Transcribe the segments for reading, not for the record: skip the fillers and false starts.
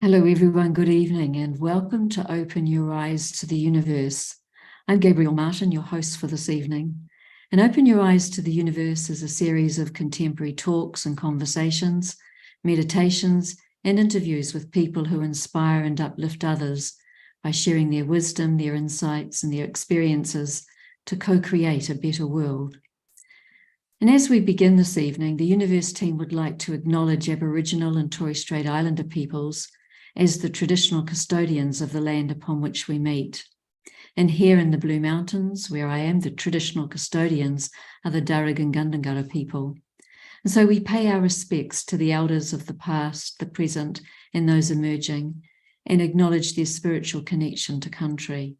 Hello, everyone. Good evening, and welcome to Open Your Eyes to the Universe. I'm Gabrielle Martin, your host for this evening. And Open Your Eyes to the Universe is a series of contemporary talks and conversations, meditations, and interviews with people who inspire and uplift others by sharing their wisdom, their insights, and their experiences to co-create a better world. And as we begin this evening, the Youniverse team would like to acknowledge Aboriginal and Torres Strait Islander peoples as the traditional custodians of the land upon which we meet. And here in the Blue Mountains, where I am, the traditional custodians are the Darug and Gundungurra people. And so we pay our respects to the elders of the past, the present, and those emerging, and acknowledge their spiritual connection to country.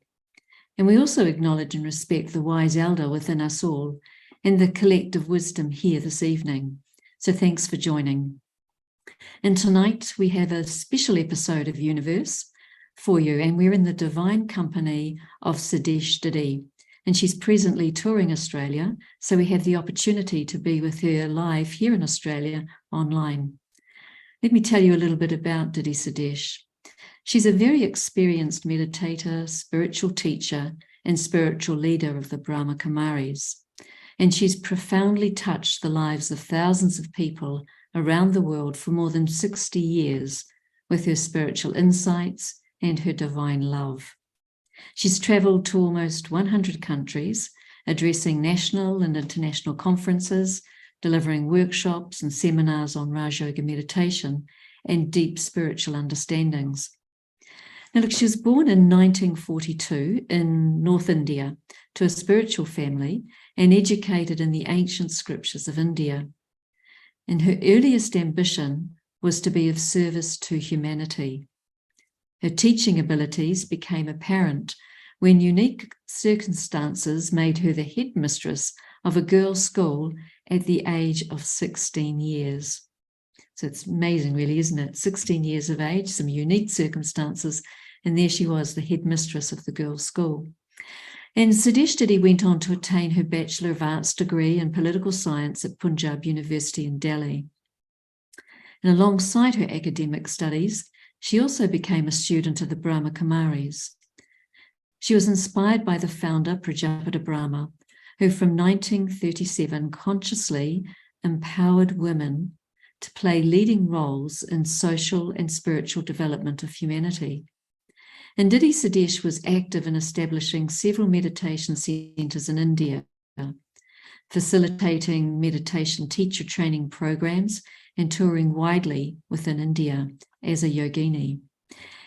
And we also acknowledge and respect the wise elder within us all, and the collective wisdom here this evening. So thanks for joining. And tonight we have a special episode of Youniverse for you, and we're in the divine company of Sudesh Didi, and she's presently touring Australia, so we have the opportunity to be with her live here in Australia online. Let me tell you a little bit about Didi Sudesh. She's a very experienced meditator, spiritual teacher, and spiritual leader of the Brahma Kumaris. And she's profoundly touched the lives of thousands of people around the world for more than 60 years with her spiritual insights and her divine love. She's travelled to almost 100 countries, addressing national and international conferences, delivering workshops and seminars on Raj Yoga meditation and deep spiritual understandings. Now, look, she was born in 1942 in North India to a spiritual family and educated in the ancient scriptures of India. And her earliest ambition was to be of service to humanity. Her teaching abilities became apparent when unique circumstances made her the headmistress of a girls' school at the age of 16 years. So it's amazing, really, isn't it? 16 years of age, some unique circumstances, and there she was, the headmistress of the girls' school. And Sudesh Didi went on to attain her Bachelor of Arts degree in Political Science at Punjab University in Delhi. And alongside her academic studies, she also became a student of the Brahma Kumaris. She was inspired by the founder, Prajapati Brahma, who from 1937 consciously empowered women to play leading roles in social and spiritual development of humanity. And Didi Sudesh was active in establishing several meditation centres in India, facilitating meditation teacher training programs and touring widely within India as a yogini.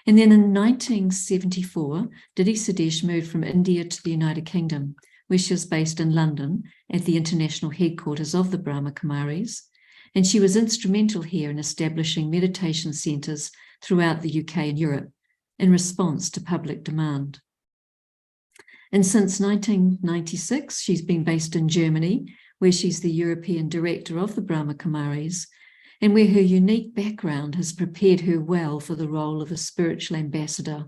And then in 1974, Didi Sudesh moved from India to the United Kingdom, where she was based in London at the international headquarters of the Brahma Kumaris. And she was instrumental here in establishing meditation centres throughout the UK and Europe in response to public demand. And since 1996, she's been based in Germany, where she's the European director of the Brahma Kumaris, and where her unique background has prepared her well for the role of a spiritual ambassador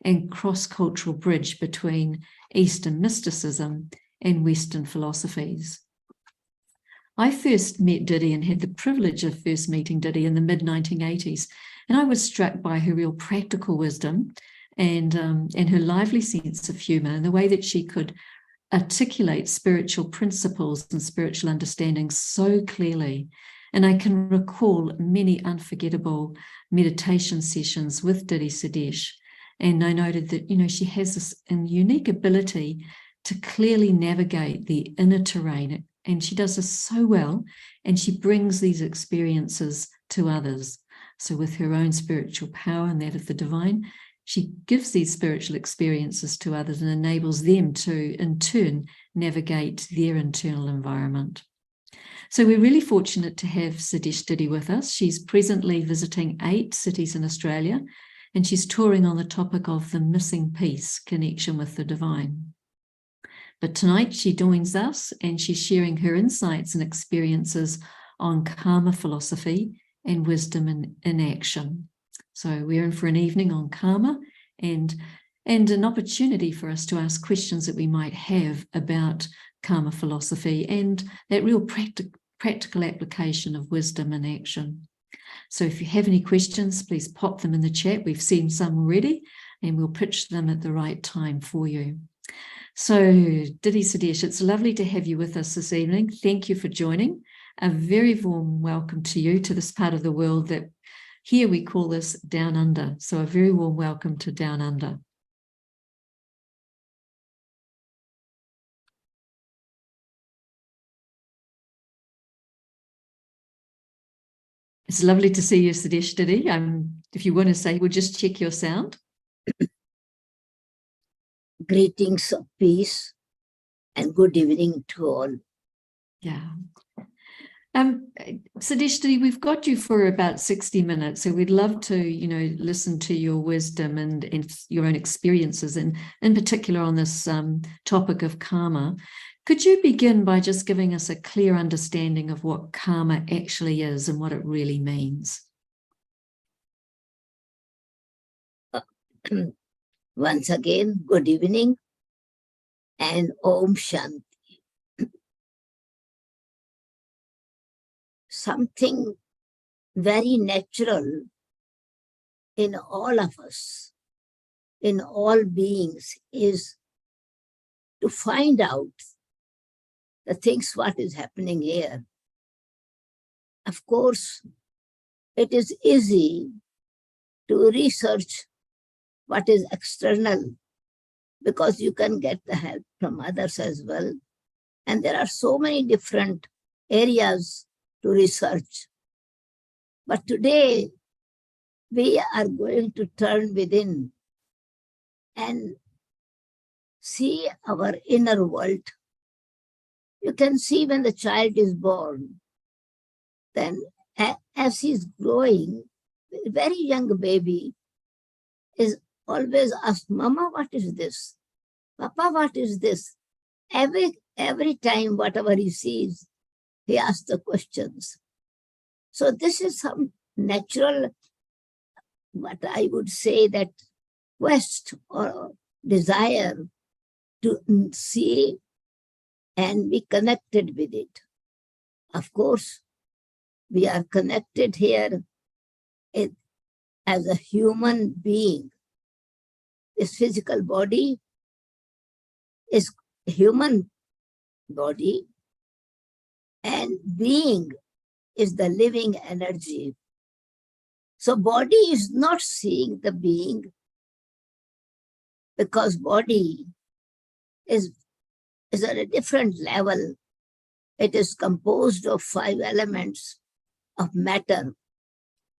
and cross-cultural bridge between Eastern mysticism and Western philosophies. I first met Didi and had the privilege of first meeting Didi in the mid-1980s, and I was struck by her real practical wisdom and her lively sense of humour and the way that she could articulate spiritual principles and spiritual understandings so clearly. And I can recall many unforgettable meditation sessions with Didi Sudesh, and I noted that, she has this unique ability to clearly navigate the inner terrain, and she does this so well, and she brings these experiences to others. So with her own spiritual power and that of the divine, she gives these spiritual experiences to others and enables them to, in turn, navigate their internal environment. So we're really fortunate to have Sudesh Didi with us. She's presently visiting 8 cities in Australia, and she's touring on the topic of the missing piece, connection with the divine. But tonight she joins us and she's sharing her insights and experiences on karma philosophy and wisdom in action. So we're in for an evening on karma and an opportunity for us to ask questions that we might have about karma philosophy and that real practical application of wisdom in action. So if you have any questions, please pop them in the chat. We've seen some already, and we'll pitch them at the right time for you. So, Didi, Sudesh, it's lovely to have you with us this evening. Thank you for joining. A very warm welcome to you to this part of the world that here we call this Down Under. So a very warm welcome to Down Under. It's lovely to see you, Sudesh, Didi. If you want to say, we'll just check your sound. Greetings of peace and good evening to all. Yeah. Sudesh, Didi, we've got you for about 60 minutes, so we'd love to, listen to your wisdom and your own experiences, and in particular on this topic of karma. Could you begin by just giving us a clear understanding of what karma actually is and what it really means? Once again, good evening and Om Shanti. Something very natural in all of us, in all beings, is to find out the things what is happening here. Of course, it is easy to research what is external, because you can get the help from others as well. And there are so many different areas to research. But today, we are going to turn within and see our inner world. You can see when the child is born, then as he's growing, a very young baby is always asked, Mama, what is this? Papa, what is this? Every time, whatever he sees, he asks the questions. So this is some natural, what I would say, that quest or desire to see and be connected with it. Of course, we are connected here as a human being. This physical body is a human body, and being is the living energy. So body is not seeing the being, because body is at a different level. It is composed of 5 elements of matter.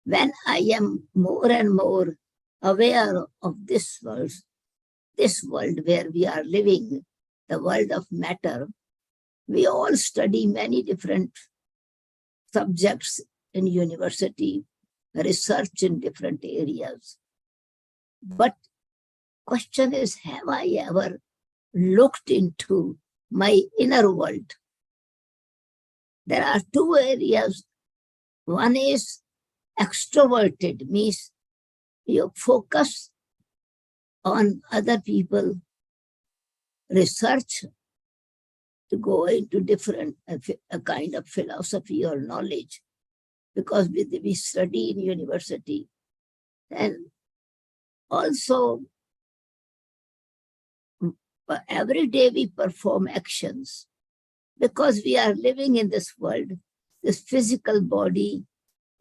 When I am more and more aware of this world where we are living, the world of matter, we all study many different subjects in university, research in different areas. But question is, have I ever looked into my inner world? There are 2 areas. One is extroverted, means you focus on other people, research to go into different a kind of philosophy or knowledge, because we study in university. And also, every day we perform actions, because we are living in this world. This physical body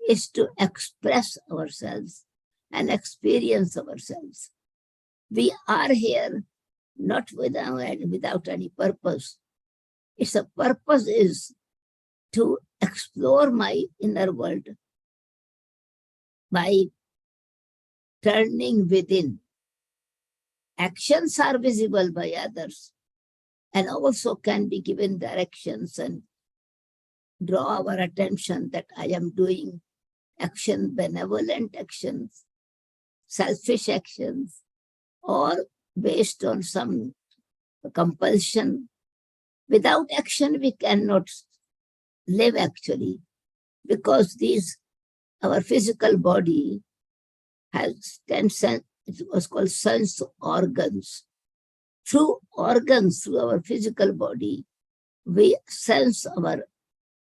is to express ourselves and experience ourselves. We are here not without any purpose. Its purpose is to explore my inner world by turning within. Actions are visible by others and also can be given directions and draw our attention that I am doing action, benevolent actions, selfish actions, or based on some compulsion. Without action, we cannot live actually, because our physical body has 10 sense, it was called sense organs. Through organs, through our physical body, we sense our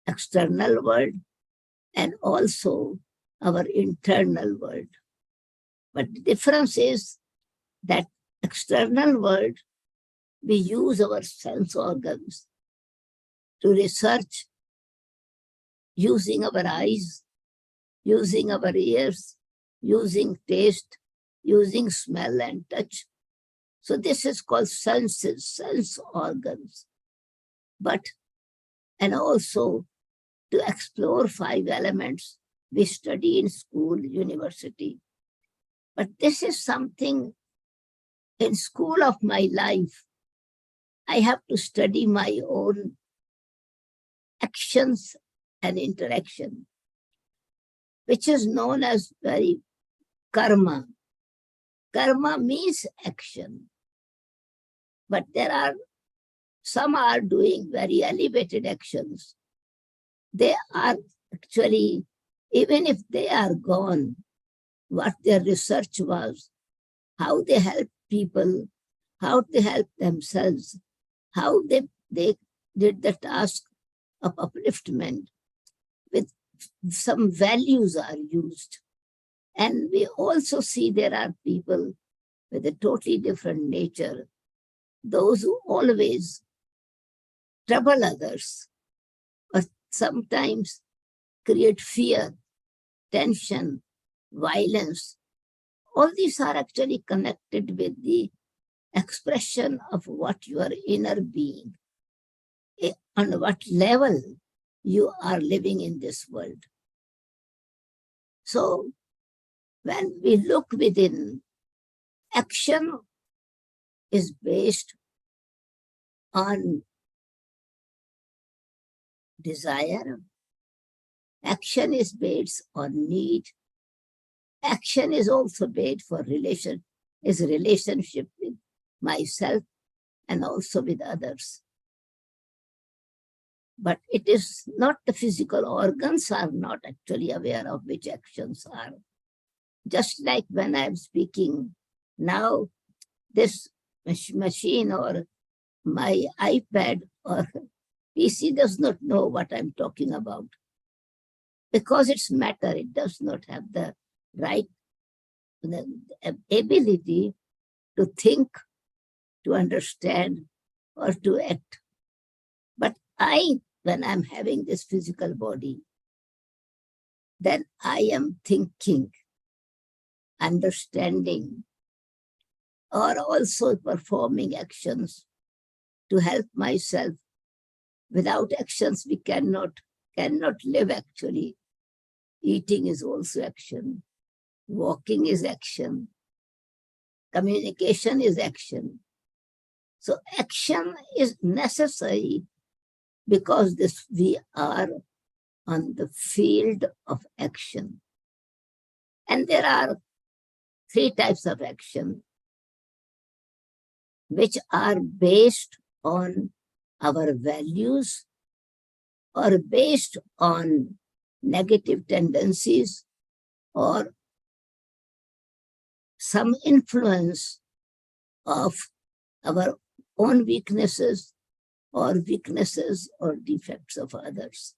external world and also our internal world. But the difference is that external world, we use our sense organs to research using our eyes, using our ears, using taste, using smell and touch. So this is called senses, sense organs. And also to explore 5 elements we study in school, university. But this is something in school of my life. I have to study my own actions and interaction, which is known as very karma. Karma means action. But some are doing very elevated actions. They are actually, even if they are gone, what their research was, how they help people, how they help themselves, how they did the task of upliftment, with some values are used. And we also see there are people with a totally different nature, those who always trouble others, or sometimes create fear, tension, violence. All these are actually connected with the expression of what your inner being, on what level you are living in this world. So when we look within, action is based on desire. Action is based on need. Action is also based for relationship with myself and also with others. But it is not, the physical organs are not actually aware of which actions are. Just like when I'm speaking now, this machine or my iPad or PC does not know what I'm talking about. Because it's matter, it does not have the right the ability to think, to understand, or to act. But when I'm having this physical body, then I am thinking, understanding, or also performing actions to help myself. Without actions, we cannot live actually. Eating is also action. Walking is action. Communication is action. So action is necessary because we are on the field of action. And there are 3 types of action which are based on our values or based on negative tendencies or some influence of our own weaknesses or defects of others.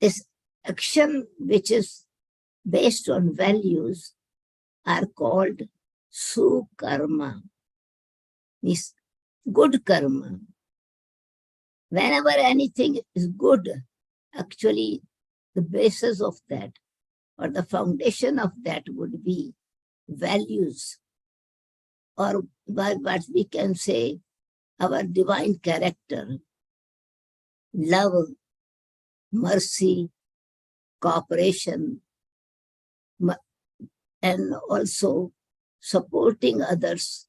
This action which is based on values are called sukarma, means good karma. Whenever anything is good, actually the basis of that or the foundation of that would be values, or what we can say our divine character, love, mercy, cooperation, and also supporting others,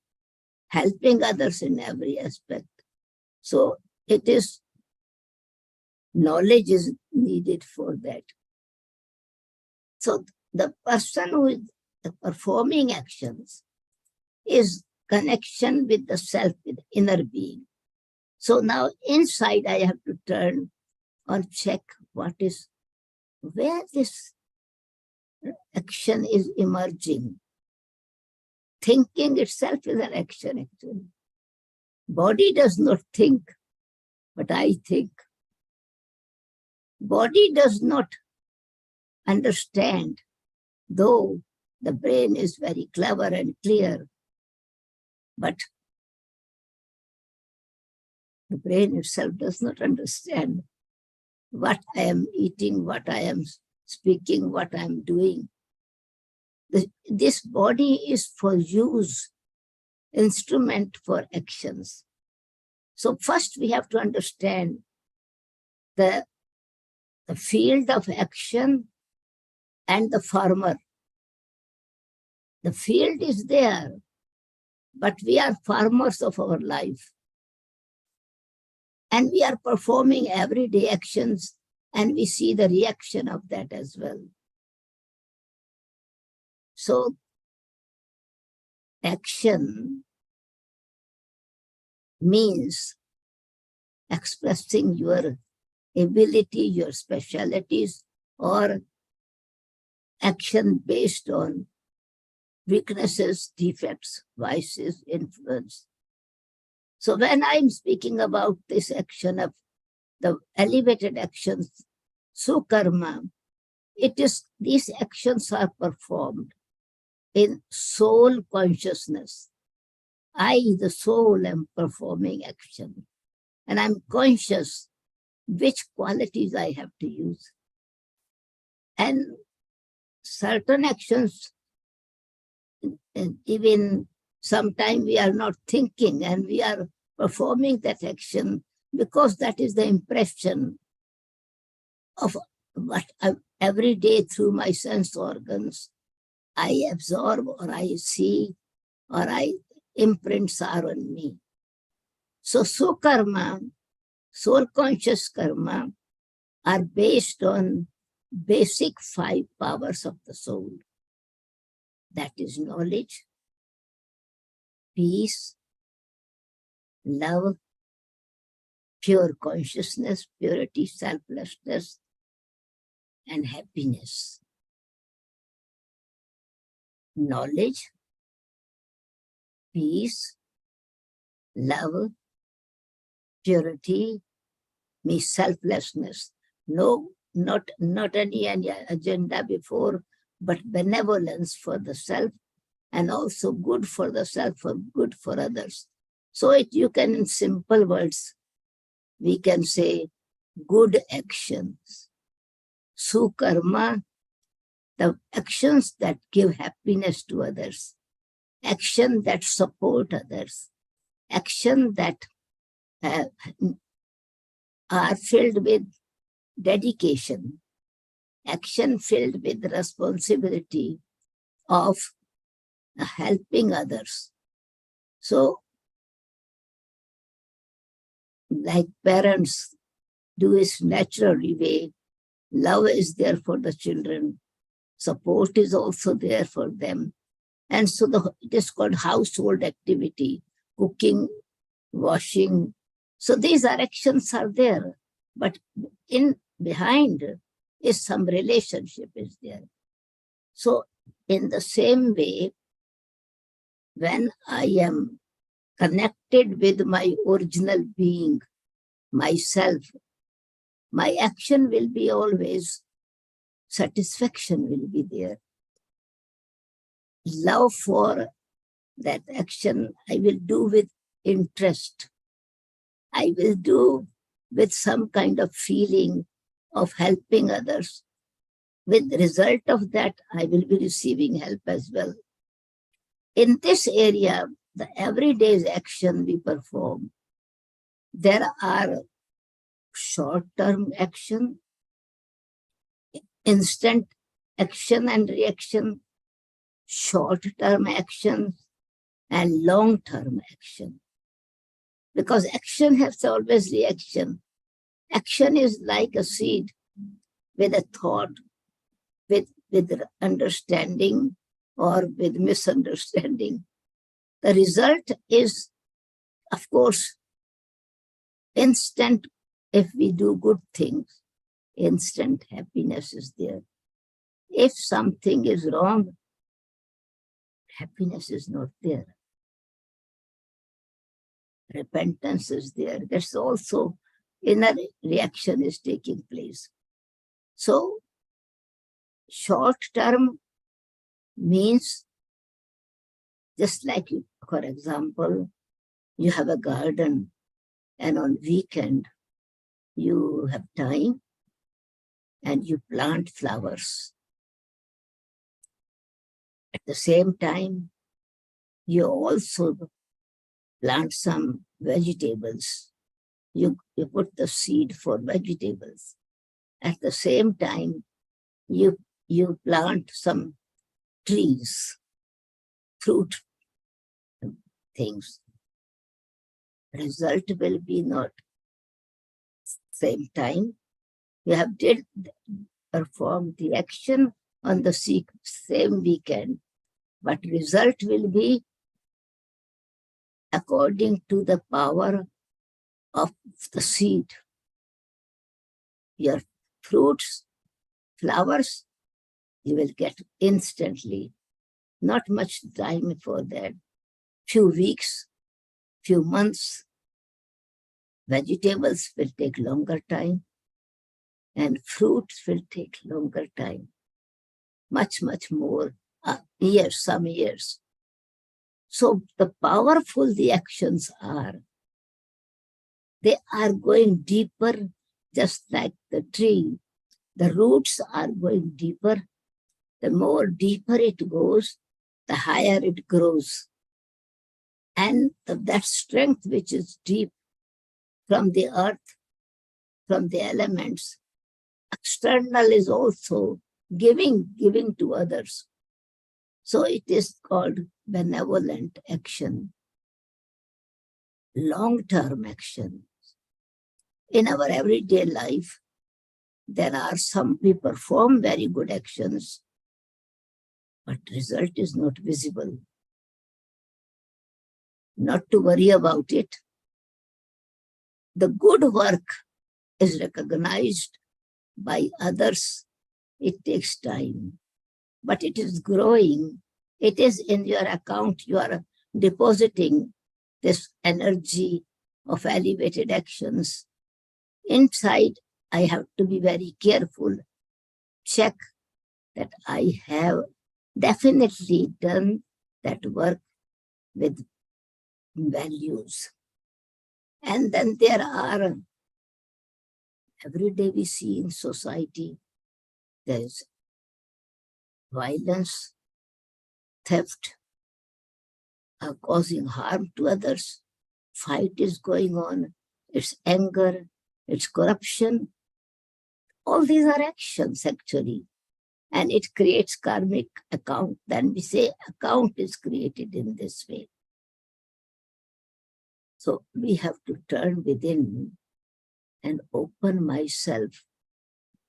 helping others in every aspect. So it is, knowledge is needed for that. So the person who is performing actions is connection with the self, with inner being. So now inside I have to turn or check where this action is emerging. Thinking itself is an action actually. Body does not think, but I think. Body does not understand, though the brain is very clever and clear, but the brain itself does not understand what I am eating, what I am speaking, what I am doing. This body is for use, instrument for actions. So first we have to understand the field of action and the farmer. The field is there, but we are farmers of our life. And we are performing everyday actions, and we see the reaction of that as well. So action means expressing your ability, your specialities, or action based on weaknesses, defects, vices, influence. So when I'm speaking about this action of the elevated actions, sukarma, it is these actions are performed in soul consciousness. I, the soul, am performing action. And I'm conscious which qualities I have to use. And certain actions, even sometimes we are not thinking and we are performing that action because that is the impression of what every day through my sense organs I absorb or I see or I imprints are on me. So sukarma, soul conscious karma, are based on basic 5 powers of the soul. That is knowledge, peace, love, pure consciousness, purity, selflessness, and happiness. Knowledge, peace, love, purity, means selflessness. No, not any agenda before, but benevolence for the self, and also good for the self or good for others. So you can, in simple words, we can say good actions. Sukarma, the actions that give happiness to others, action that support others, action that are filled with dedication, action filled with responsibility of helping others. So, like parents do is naturally way, love is there for the children, support is also there for them. And so it is called household activity, cooking, washing. So these actions are there, but in behind is some relationship is there. So in the same way, when I am connected with my original being, myself, my action will be always, satisfaction will be there. Love for that action I will do with interest. I will do with some kind of feeling of helping others. With the result of that, I will be receiving help as well. In this area, the everyday action we perform, there are short-term action, instant action and reaction, short-term action, and long-term action. Because action has always reaction. Action is like a seed with a thought, with understanding or with misunderstanding. The result is, of course, instant. If we do good things, instant happiness is there. If something is wrong, happiness is not there. Repentance is there. That's also inner reaction is taking place. So Short term means just like, for example, you have a garden and on weekend you have time and you plant flowers. At the same time, you also plant some vegetables. You put the seed for vegetables. At the same time, you plant some trees, fruit things. Result will be not same time. You have did perform the action on the same weekend, but result will be according to the power of the seed. Your fruits, flowers, you will get instantly. Not much time for that. Few weeks, few months. Vegetables will take longer time and fruits will take longer time. Much more, years, some years. So the powerful the actions are, they are going deeper, just like the tree. The roots are going deeper. The more deeper it goes, the higher it grows. And that strength which is deep from the earth, from the elements, external is also giving to others. So it is called benevolent action, long-term action. In our everyday life, there are some, we perform very good actions, but result is not visible. Not to worry about it. The good work is recognized by others. It takes time, but it is growing. It is in your account. You are depositing this energy of elevated actions. Inside, I have to be very careful. Check that I have definitely done that work with values. And then there are, every day we see in society, there is violence, theft, causing harm to others. Fight is going on. It's anger, it's corruption. All these are actions actually. And it creates karmic account. Then we say account is created in this way. So we have to turn within and open myself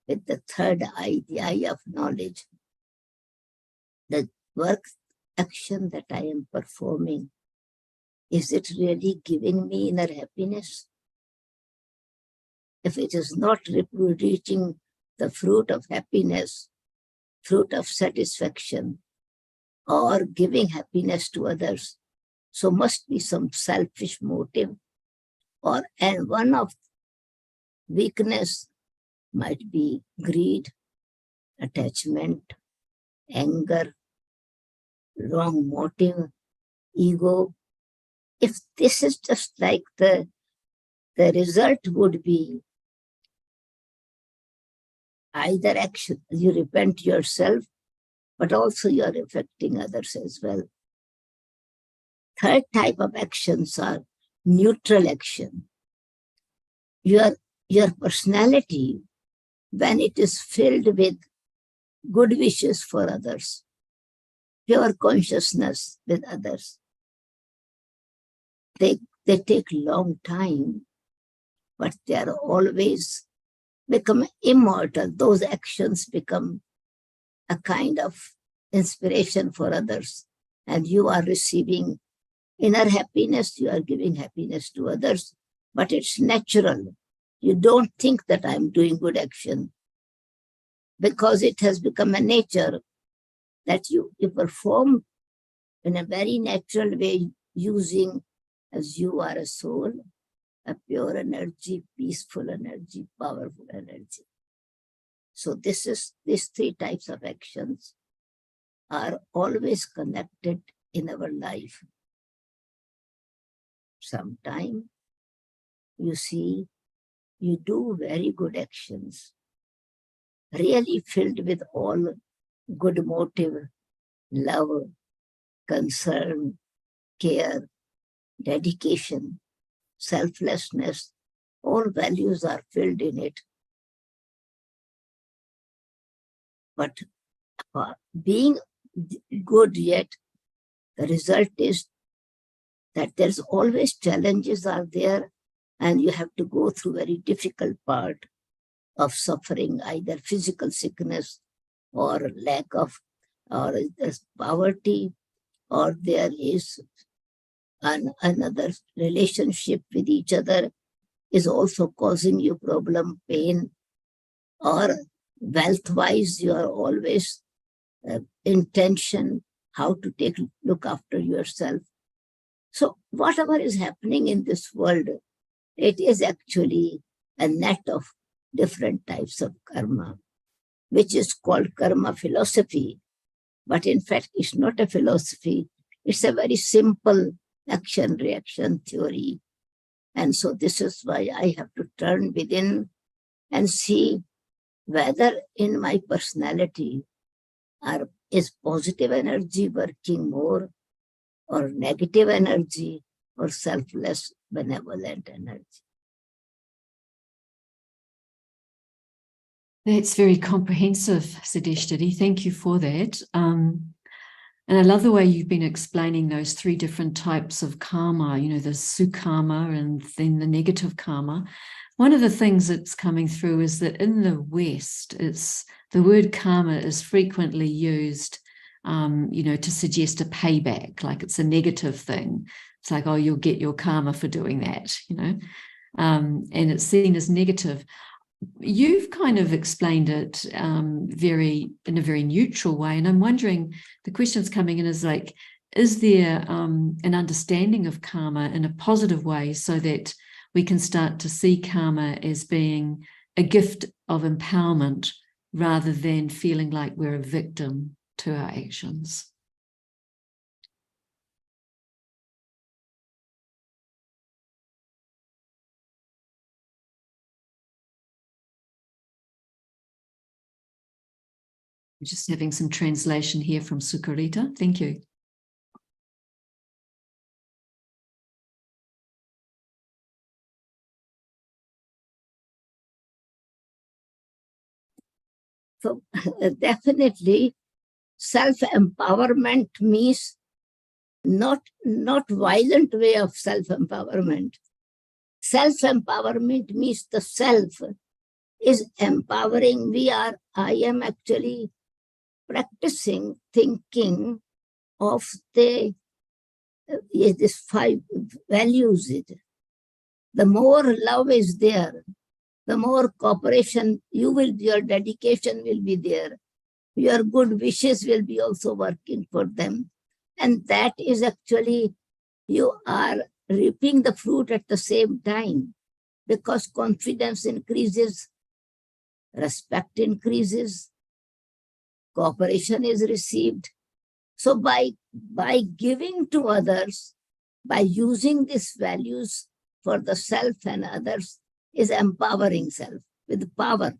with the third eye, the eye of knowledge. The work, action that I am performing, is it really giving me inner happiness? If it is not reaching the fruit of happiness, fruit of satisfaction, or giving happiness to others, so must be some selfish motive, and one of weakness might be greed, attachment, anger, wrong motive, ego. If this is just like the result would be either action, you repent yourself, but also you are affecting others as well. Third type of actions are neutral action. Your personality, when it is filled with good wishes for others, pure consciousness with others, they take long time, but they are always become immortal. Those actions become a kind of inspiration for others, and you are receiving inner happiness, you are giving happiness to others, but it's natural. You don't think that I'm doing good action, because it has become a nature that you perform in a very natural way, using, as you are a soul, a pure energy, peaceful energy, powerful energy. So these three types of actions are always connected in our life. Sometime you see you do very good actions, really filled with all good motive, love, concern, care, dedication, selflessness, all values are filled in it. But being good yet, the result is that there's always challenges are there, and you have to go through very difficult part of suffering, either physical sickness or lack of, or there's poverty, or there is another relationship with each other is also causing you problem, pain, or wealth-wise you are always in tension, how to look after yourself. So whatever is happening in this world, it is actually a net of different types of karma, which is called karma philosophy. But in fact, it's not a philosophy. It's a very simple action-reaction theory. And so this is why I have to turn within and see whether in my personality is positive energy working more, or negative energy, or selfless, benevolent energy. That's very comprehensive, Sudesh Didi. Thank you for that. And I love the way you've been explaining those three different types of karma, you know, the sukarma and then the negative karma. One of the things that's coming through is that in the West, the word karma is frequently used, to suggest a payback, like it's a negative thing. It's like, oh, you'll get your karma for doing that, and it's seen as negative. You've kind of explained it in a very neutral way, and I'm wondering, the questions coming in is like, is there an understanding of karma in a positive way so that we can start to see karma as being a gift of empowerment rather than feeling like we're a victim to our actions? Just having some translation here from Sukarita. Thank you. So definitely self-empowerment means not violent way of self-empowerment. Self-empowerment means the self is empowering. I am actually practicing thinking of these 5 values. The more love is there, the more cooperation your dedication will be there. Your good wishes will be also working for them. And that is actually, you are reaping the fruit at the same time, because confidence increases, respect increases, cooperation is received. So by giving to others, by using these values for the self and others, is empowering self with power.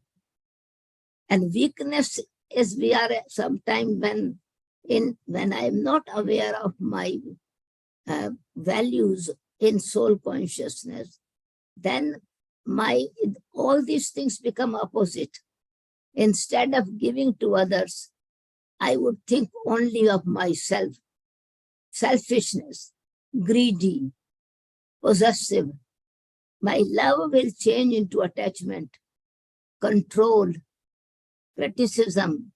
And weakness is, we are sometimes when I am not aware of my values in soul consciousness, then all these things become opposite. Instead of giving to others, I would think only of myself. Selfishness, greedy, possessive. My love will change into attachment, control, criticism.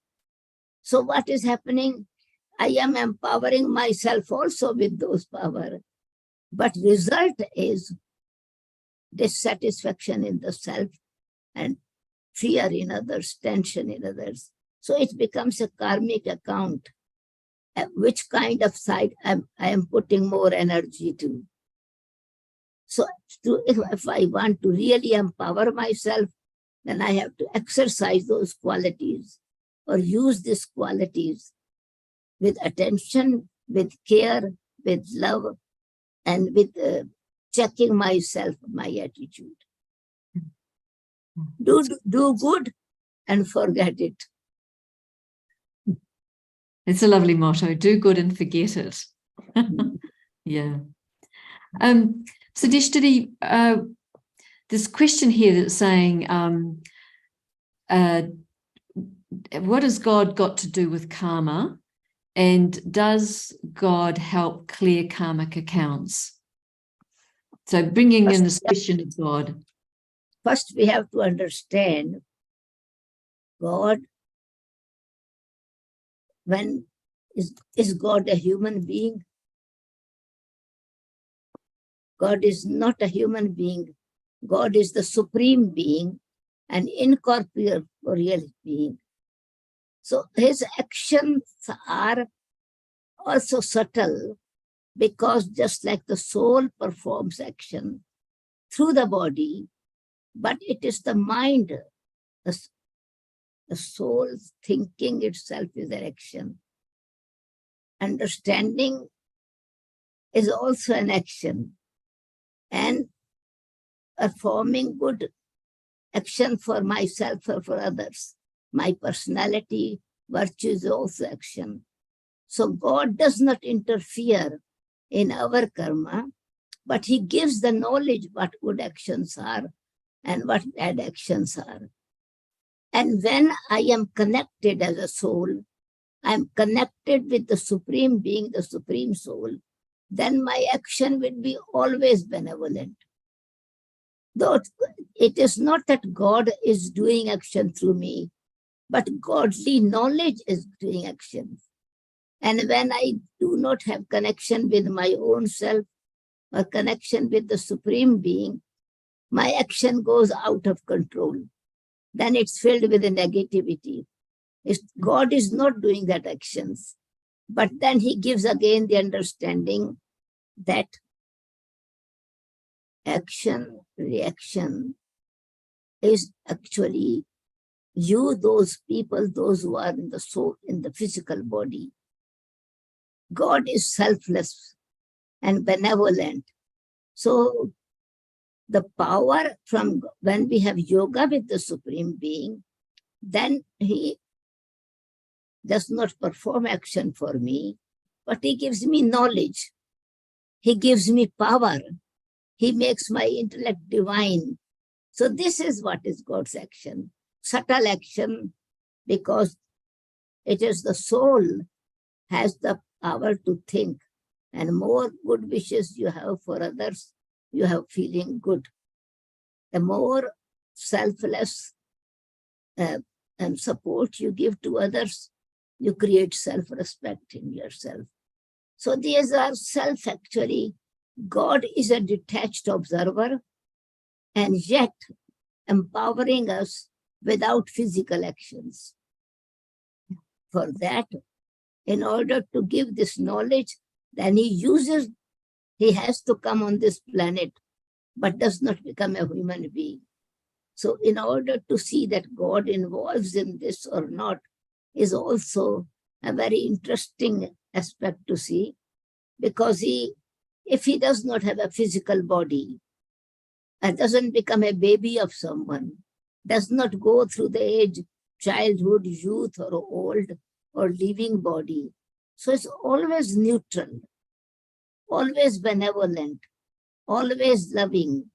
So what is happening? I am empowering myself also with those power. But result is dissatisfaction in the self and fear in others, tension in others. So it becomes a karmic account. Which kind of side I am putting more energy to. So if I want to really empower myself, then I have to exercise those qualities or use these qualities with attention, with care, with love, and with checking myself, my attitude. Do good and forget it. It's a lovely motto. Do good and forget it. Yeah. Sudesh, Didi, this question here that's saying, what has God got to do with karma? And does God help clear karmic accounts? So bringing in this question of God. First, we have to understand God. When is God a human being? God is not a human being. God is the supreme being, an incorporeal being. So his actions are also subtle, because just like the soul performs action through the body, but it is the mind, the soul's thinking itself is an action. Understanding is also an action, and performing good action for myself or for others. My personality, virtue is also action. So God does not interfere in our karma, but he gives the knowledge what good actions are and what bad actions are. And when I am connected as a soul, I am connected with the Supreme Being, the Supreme Soul, then my action will be always benevolent. Though it is not that God is doing action through me, but godly knowledge is doing action. And when I do not have connection with my own self or connection with the Supreme Being, my action goes out of control. Then it's filled with the negativity. God is not doing that actions. But then he gives again the understanding that action, reaction is actually you, those people, those who are in the soul, in the physical body. God is selfless and benevolent. So the power from when we have yoga with the Supreme Being, then he does not perform action for me, but he gives me knowledge. He gives me power. He makes my intellect divine. So this is what is God's action. Subtle action, because it is the soul has the power to think, and more good wishes you have for others, you have feeling good. The more selfless and support you give to others, you create self-respect in yourself. So these are self actually. God is a detached observer, and yet empowering us without physical actions. For that, in order to give this knowledge, then he has to come on this planet, but does not become a human being. So in order to see that God involves in this or not is also a very interesting aspect to see, because if he does not have a physical body and doesn't become a baby of someone, does not go through the age, childhood, youth, or old, or living body. So it's always neutral, always benevolent, always loving.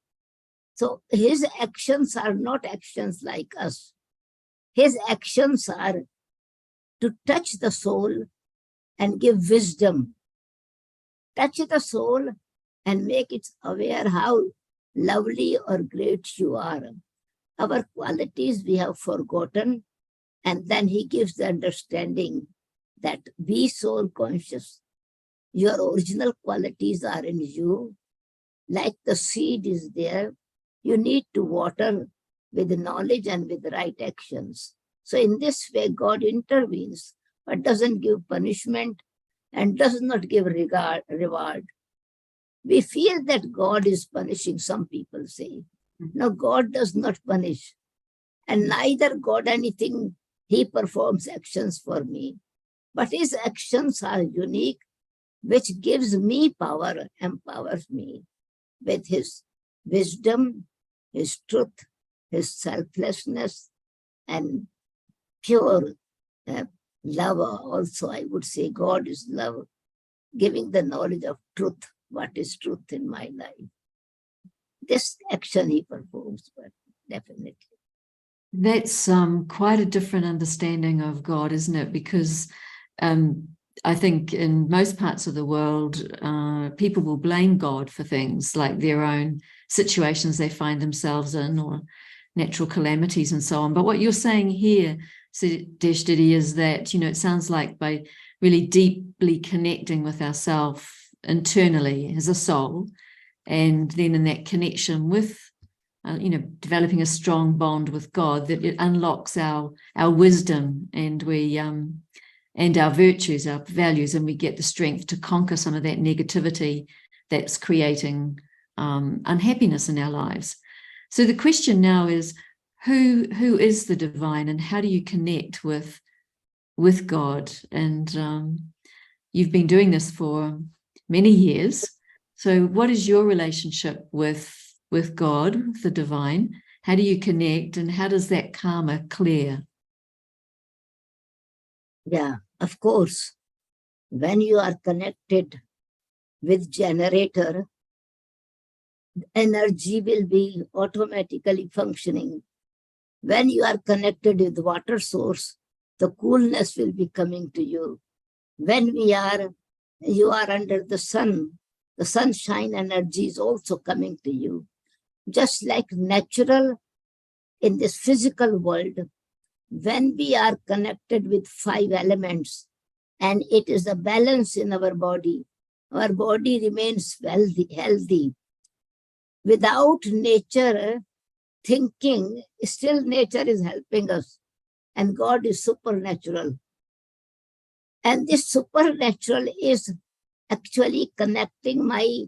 So his actions are not actions like us. His actions are to touch the soul and give wisdom. Touch the soul and make it aware how lovely or great you are. Our qualities we have forgotten, and then he gives the understanding that be soul conscious. Your original qualities are in you. Like the seed is there, you need to water with knowledge and with right actions. So in this way, God intervenes, but doesn't give punishment and does not give reward. We feel that God is punishing, some people say. No, God does not punish. and neither God anything. He performs actions for me, but his actions are unique, which gives me power, empowers me with his wisdom, his truth, his selflessness, and pure love. Also, I would say God is love, giving the knowledge of truth, what is truth in my life. This action he performs, but definitely. That's quite a different understanding of God, isn't it? Because I think in most parts of the world, people will blame God for things like their own situations they find themselves in, or natural calamities and so on. But what you're saying here, Sudesh, Didi, is that, it sounds like by really deeply connecting with ourselves internally as a soul, and then in that connection with, developing a strong bond with God, that it unlocks our wisdom, and we and our virtues, our values, and we get the strength to conquer some of that negativity that's creating unhappiness in our lives. So the question now is, who is the divine, and how do you connect with God? And you've been doing this for many years. So what is your relationship with God, with the divine? How do you connect, and how does that karma clear? Yeah, of course. When you are connected with generator, energy will be automatically functioning. When you are connected with water source, the coolness will be coming to you. When you are under the sunshine energy is also coming to you. Just like natural in this physical world, when we are connected with 5 elements, and it is a balance in our body remains healthy. Without nature thinking, still nature is helping us, and God is supernatural. And this supernatural is actually connecting my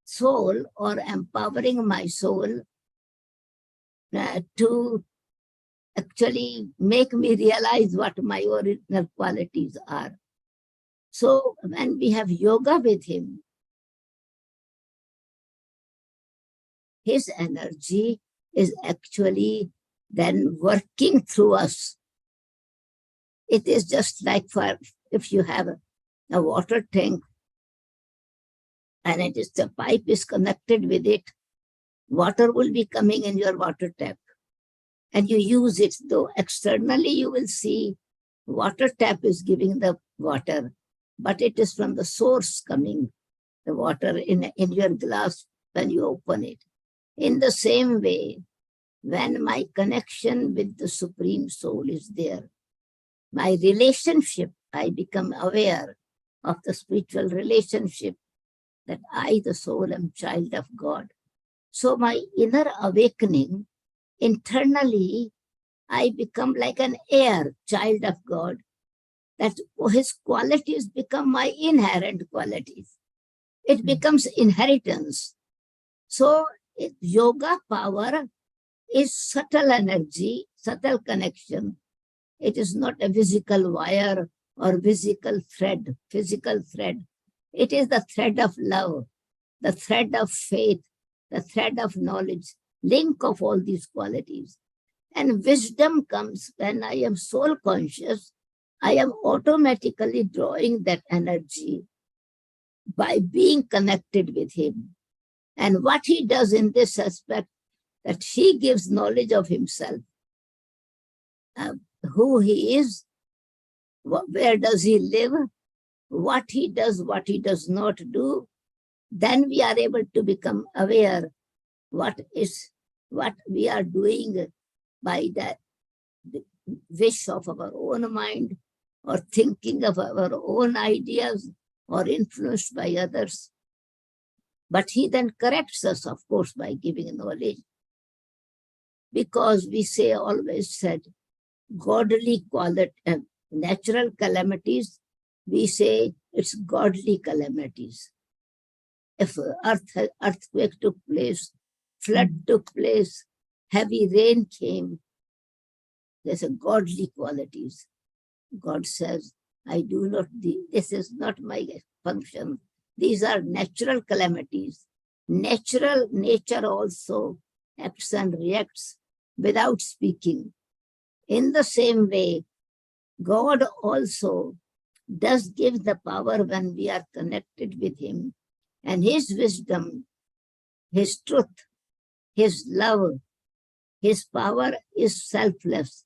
soul, or empowering my soul to actually make me realize what my original qualities are. So when we have yoga with him, his energy is actually then working through us. It is just like if you have a water tank, and the pipe is connected with it, water will be coming in your water tap, and you use it. Though externally you will see water tap is giving the water, but it is from the source coming, the water in your glass when you open it. In the same way, when my connection with the Supreme Soul is there, my relationship, I become aware of the spiritual relationship, that I, the soul, am child of God. So my inner awakening, internally, I become like an heir, child of God, that his qualities become my inherent qualities. It becomes inheritance. So yoga power is subtle energy, subtle connection. It is not a physical wire or physical thread. It is the thread of love, the thread of faith, the thread of knowledge, link of all these qualities. And wisdom comes when I am soul conscious. I am automatically drawing that energy by being connected with him. And what he does in this aspect, that he gives knowledge of himself, who he is, where does he live, what he does not do. Then we are able to become aware what we are doing by that wish of our own mind, or thinking of our own ideas, or influenced by others. But he then corrects us, of course, by giving knowledge. Because we always said, godly quality, natural calamities, we say it's godly calamities. If earthquake took place, flood took place, heavy rain came. There's a godly qualities. God says, I do not, this is not my function. These are natural calamities. Nature also acts and reacts without speaking. In the same way, God also does give the power when we are connected with Him. And His wisdom, His truth, His love, His power is selfless.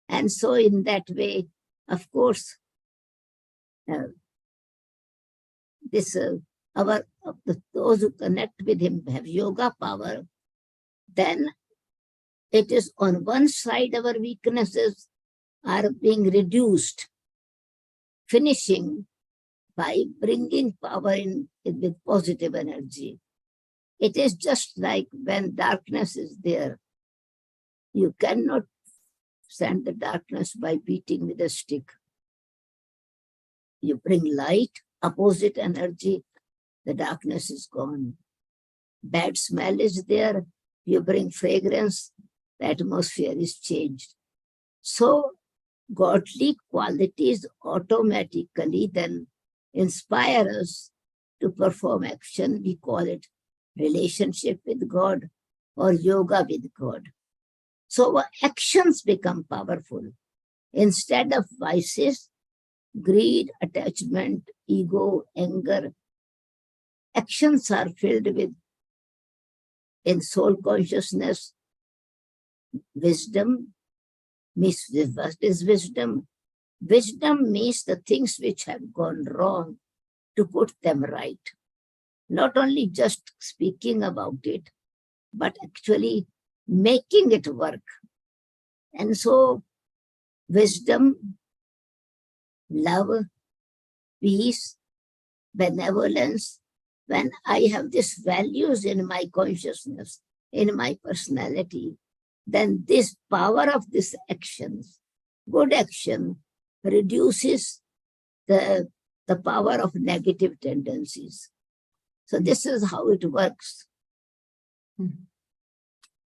And so in that way, of course, those who connect with Him have yoga power. Then it is on one side our weaknesses are being reduced, finishing by bringing power in with positive energy. It is just like when darkness is there. You cannot send the darkness by beating with a stick. You bring light, opposite energy, the darkness is gone. Bad smell is there, you bring fragrance, the atmosphere is changed. So godly qualities automatically then inspire us to perform action. We call it relationship with God or yoga with God. So our actions become powerful. Instead of vices, greed, attachment, ego, anger, actions are filled with, in soul consciousness, wisdom. Means what is wisdom? Wisdom means the things which have gone wrong, to put them right. Not only just speaking about it, but actually making it work. And so wisdom, love, peace, benevolence, when I have these values in my consciousness, in my personality, then this power of these actions, good action, reduces the power of negative tendencies. So this is how it works.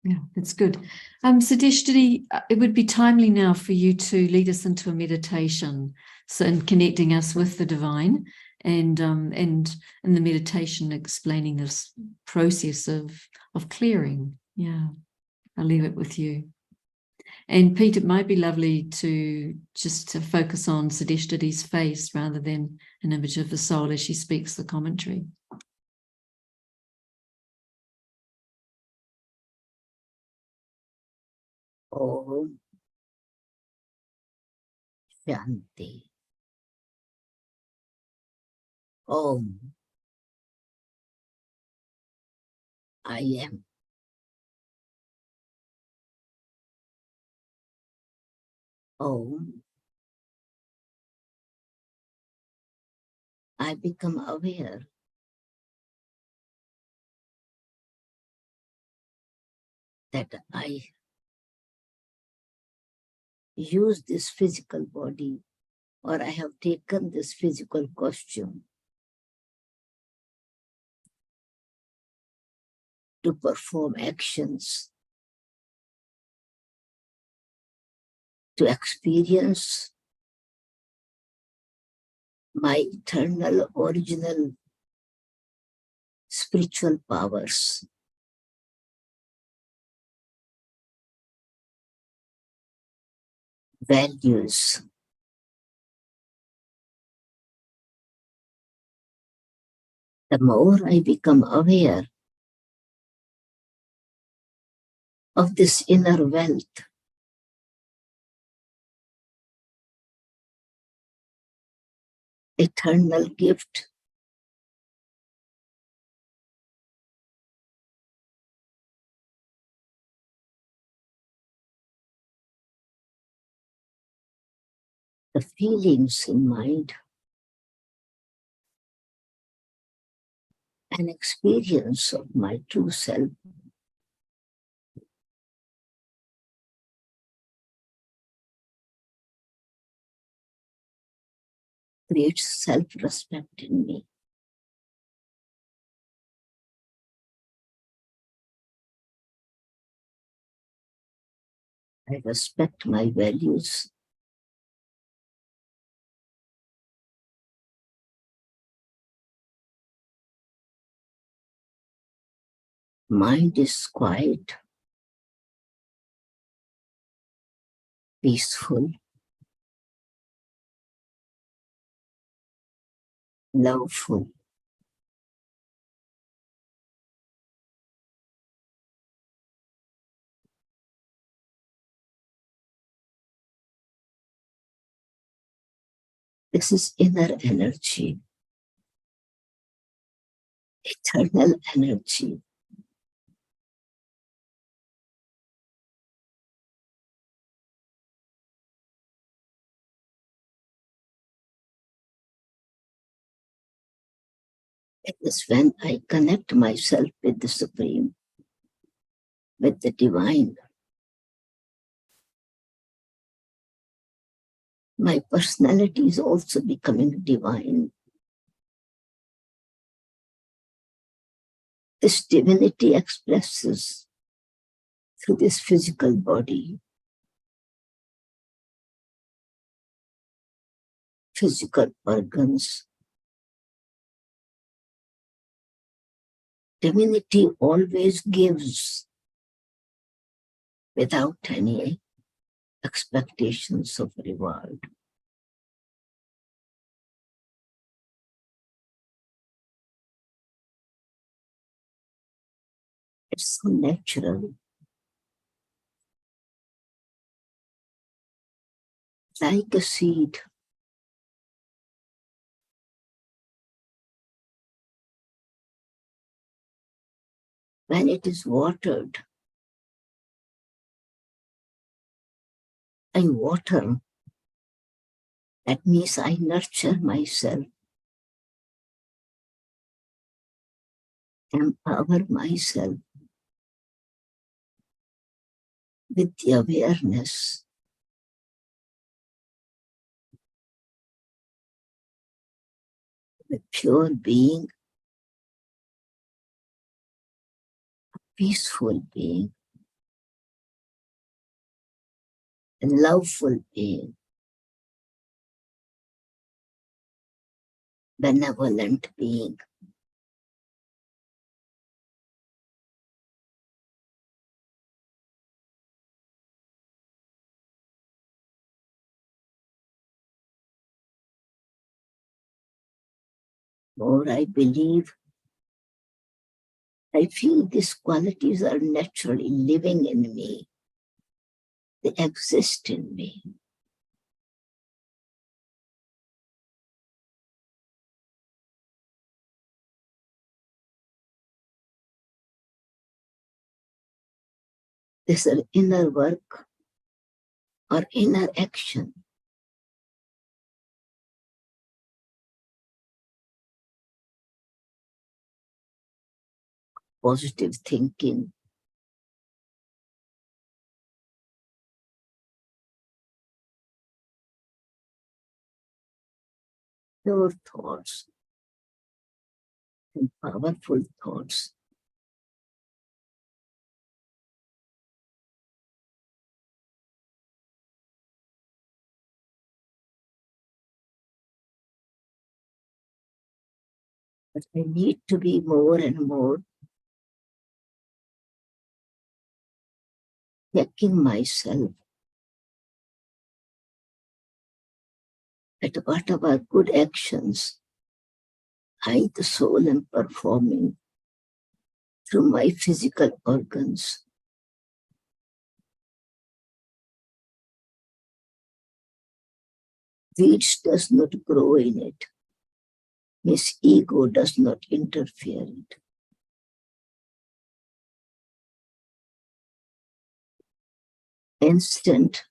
Yeah, that's good. Sudesh, Didi, it would be timely now for you to lead us into a meditation, so in connecting us with the divine, and in the meditation explaining this process of clearing. Yeah, I'll leave it with you. And Pete, it might be lovely to focus on Sudesh Didi's face rather than an image of the soul as she speaks the commentary. Om Shanti. Om. I am. Om. I become aware that I use this physical body, or I have taken this physical costume to perform actions, to experience my eternal, original spiritual powers. Values. The more I become aware of this inner wealth, eternal gift, the feelings in mind, an experience of my true self, creates self-respect in me. I respect my values. Mind is quiet, peaceful, loveful. This is inner energy, eternal energy. It is when I connect myself with the Supreme, with the Divine. My personality is also becoming divine. This divinity expresses through this physical body, physical organs. Divinity always gives without any expectations of reward. It's so natural, like a seed. When it is watered, I water. That means I nurture myself, empower myself with the awareness the pure being, peaceful being, a loveful being, benevolent being. More I believe, I feel these qualities are naturally living in me. They exist in me. This is inner work or inner action. Positive thinking, pure thoughts, and powerful thoughts. But I need to be more and more checking myself at whatever good actions I, the soul, am performing through my physical organs. Weeds does not grow in it. His ego does not interfere in it. Instant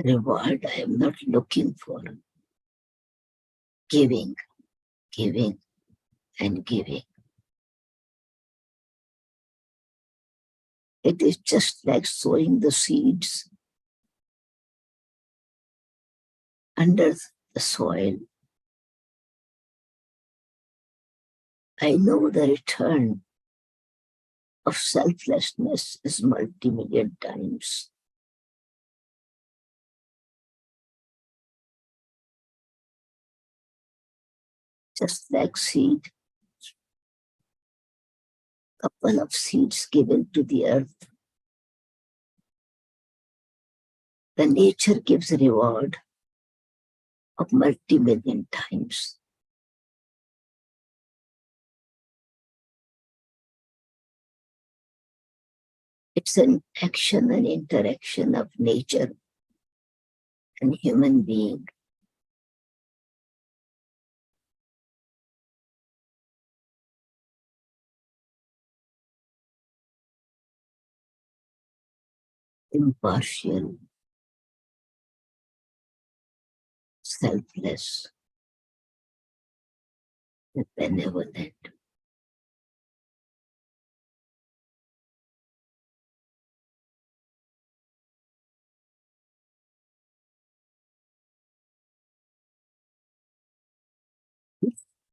reward I am not looking for. Giving, giving, and giving. It is just like sowing the seeds under the soil. I know the return of selflessness is multi-million times. Just like seed, couple of seeds given to the earth, the nature gives a reward of multi-million times. It's an action and interaction of nature and human being. Impartial, selfless, and benevolent.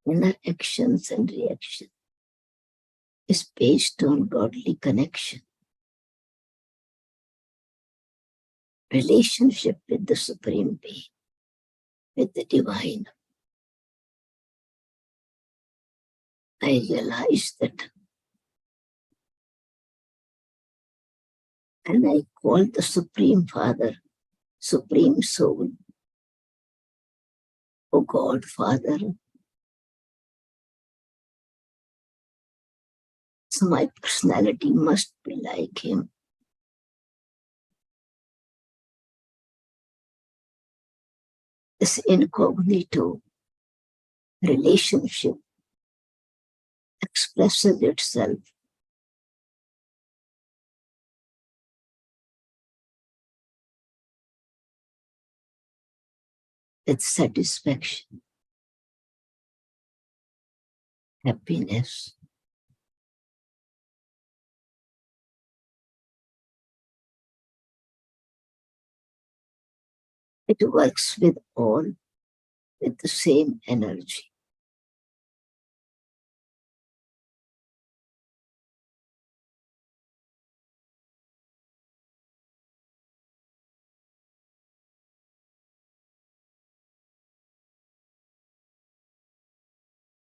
Inner actions and reaction is based on godly connection, relationship with the Supreme Being, with the Divine. I realized that, and I call the Supreme Father, Supreme Soul, O God Father. So my personality must be like him. This incognito relationship expresses itself with satisfaction, happiness. It works with all with the same energy.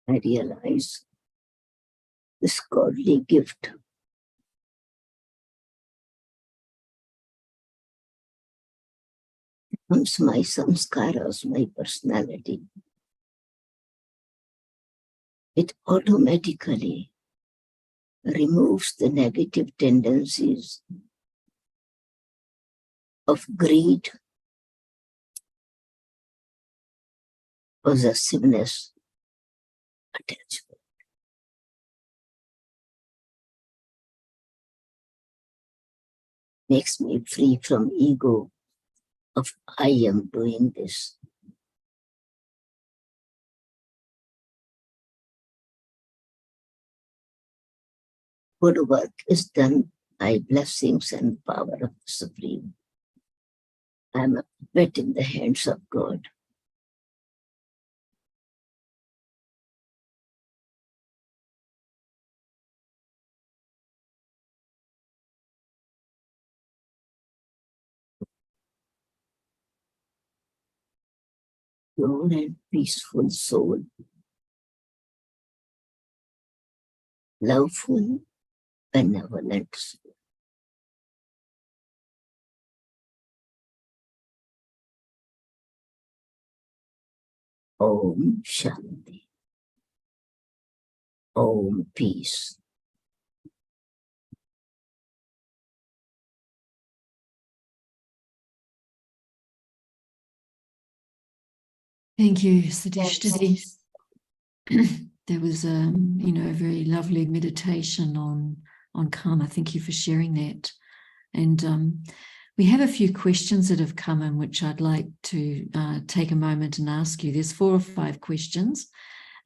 I realize this godly gift becomes my samskaras, my personality. It automatically removes the negative tendencies of greed, possessiveness, attachment. Makes me free from ego of I am doing this. Good work is done by blessings and power of the Supreme. I am a puppet in the hands of God. Pure and peaceful soul, loveful, benevolent soul. Om Shanti. Om Peace. Thank you, Sudesh. Didi. There was a very lovely meditation on karma. Thank you for sharing that. And we have a few questions that have come in, which I'd like to take a moment and ask you. There's 4 or 5 questions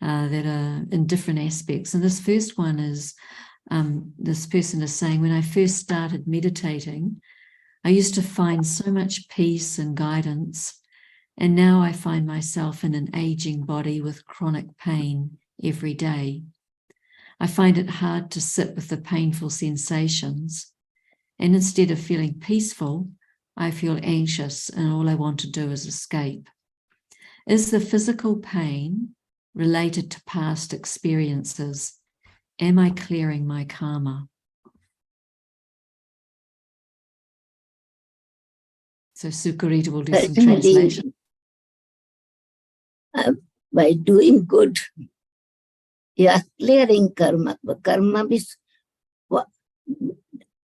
that are in different aspects. And this first one is, this person is saying, when I first started meditating, I used to find so much peace and guidance. And now I find myself in an aging body with chronic pain every day. I find it hard to sit with the painful sensations. And instead of feeling peaceful, I feel anxious and all I want to do is escape. Is the physical pain related to past experiences? Am I clearing my karma? So Sukarita will do some translation. By doing good, you are clearing karma. Karma is,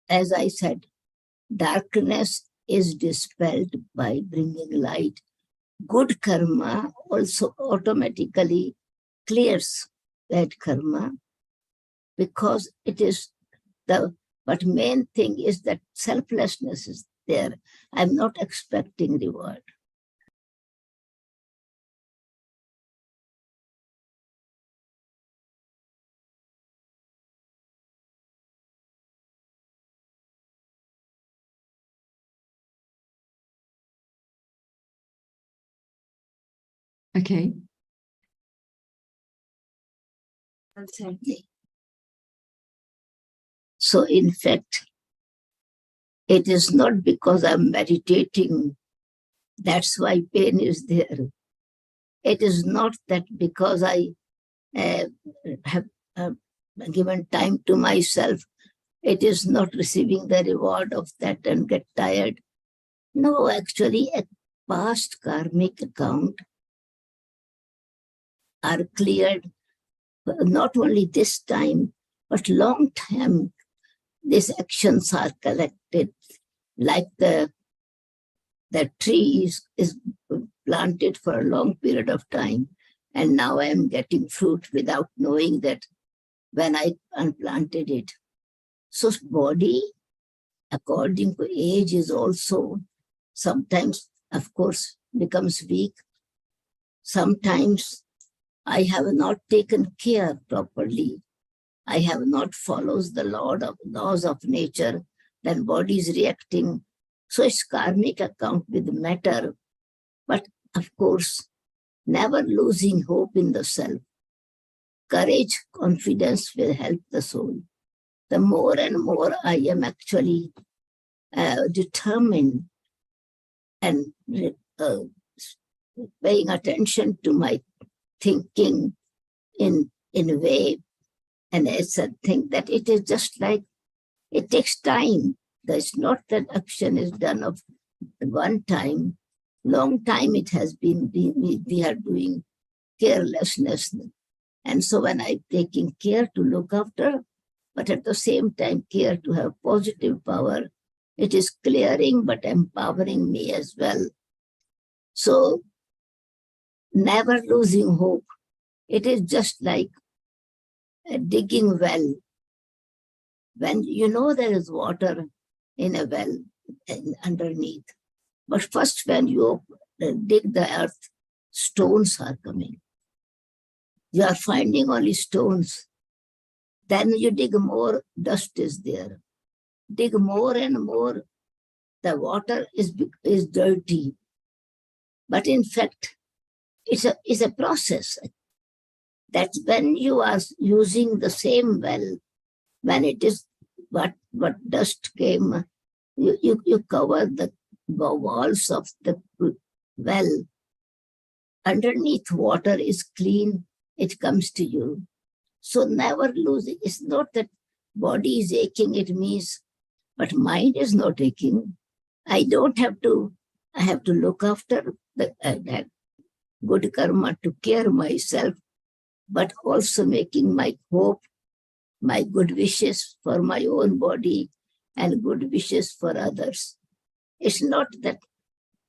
as I said, darkness is dispelled by bringing light. Good karma also automatically clears that karma, because it is but main thing is that selflessness is there. I'm not expecting reward. Okay. So in fact, it is not because I'm meditating, that's why pain is there. It is not that because I have given time to myself, it is not receiving the reward of that and get tired. No, actually, a past karmic account are cleared, not only this time, but long time. These actions are collected, like the tree is planted for a long period of time, and now I am getting fruit without knowing that when I unplanted it. So body, according to age, is also sometimes, of course, becomes weak. Sometimes I have not taken care properly. I have not followed the laws of nature, then body is reacting. So it's karmic account with matter, but of course, never losing hope in the self. Courage, confidence will help the soul. The more and more I am actually determined and paying attention to my thinking in a way, and it's a thing that it is just like, it takes time. There's not that action is done of one time. Long time it has been, we are doing carelessness. And so when I'm taking care to look after, but at the same time care to have positive power, it is clearing but empowering me as well. So never losing hope. It is just like digging well. When you know there is water in a well underneath, but first when you dig the earth, stones are coming. You are finding only stones. Then you dig more, dust is there. Dig more and more, the water is dirty. But in fact, it's a process. That's when you are using the same well, when it is what dust came, you cover the walls of the well. Underneath, water is clean, it comes to you. So never lose it. It's not that body is aching, it means, but mind is not aching. I have to look after that good karma to care myself, but also making my hope, my good wishes for my own body and good wishes for others. It's not that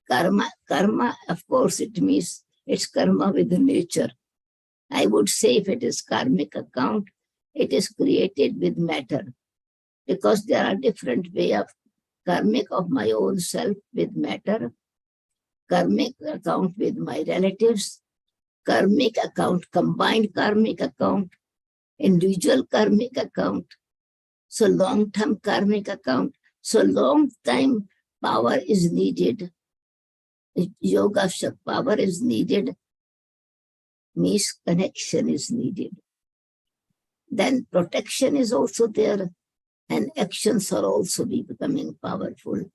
karma, of course, it means it's karma with the nature. I would say if it is karmic account, it is created with matter, because there are different way of karmic of my own self with matter, karmic account with my relatives, karmic account, combined karmic account, individual karmic account, so long-term karmic account. So long-time power is needed. Yoga power is needed, means connection is needed. then protection is also there, and actions are also becoming powerful,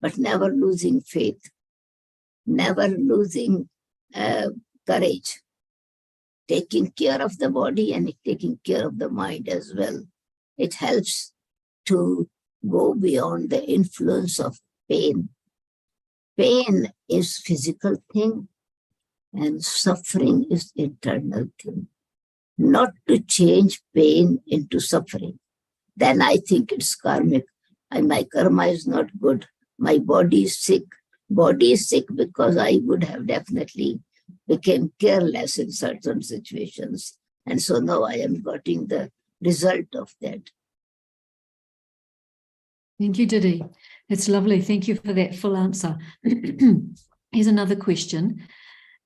but never losing faith, never losing courage, taking care of the body and taking care of the mind as well. It helps to go beyond the influence of pain. Pain is physical thing and suffering is internal thing. Not to change pain into suffering. Then I think it's karmic. And my karma is not good. My body is sick. Body is sick because I would have definitely became careless in certain situations. And so now I am getting the result of that. Thank you, Didi. It's lovely. Thank you for that full answer. Here's another question.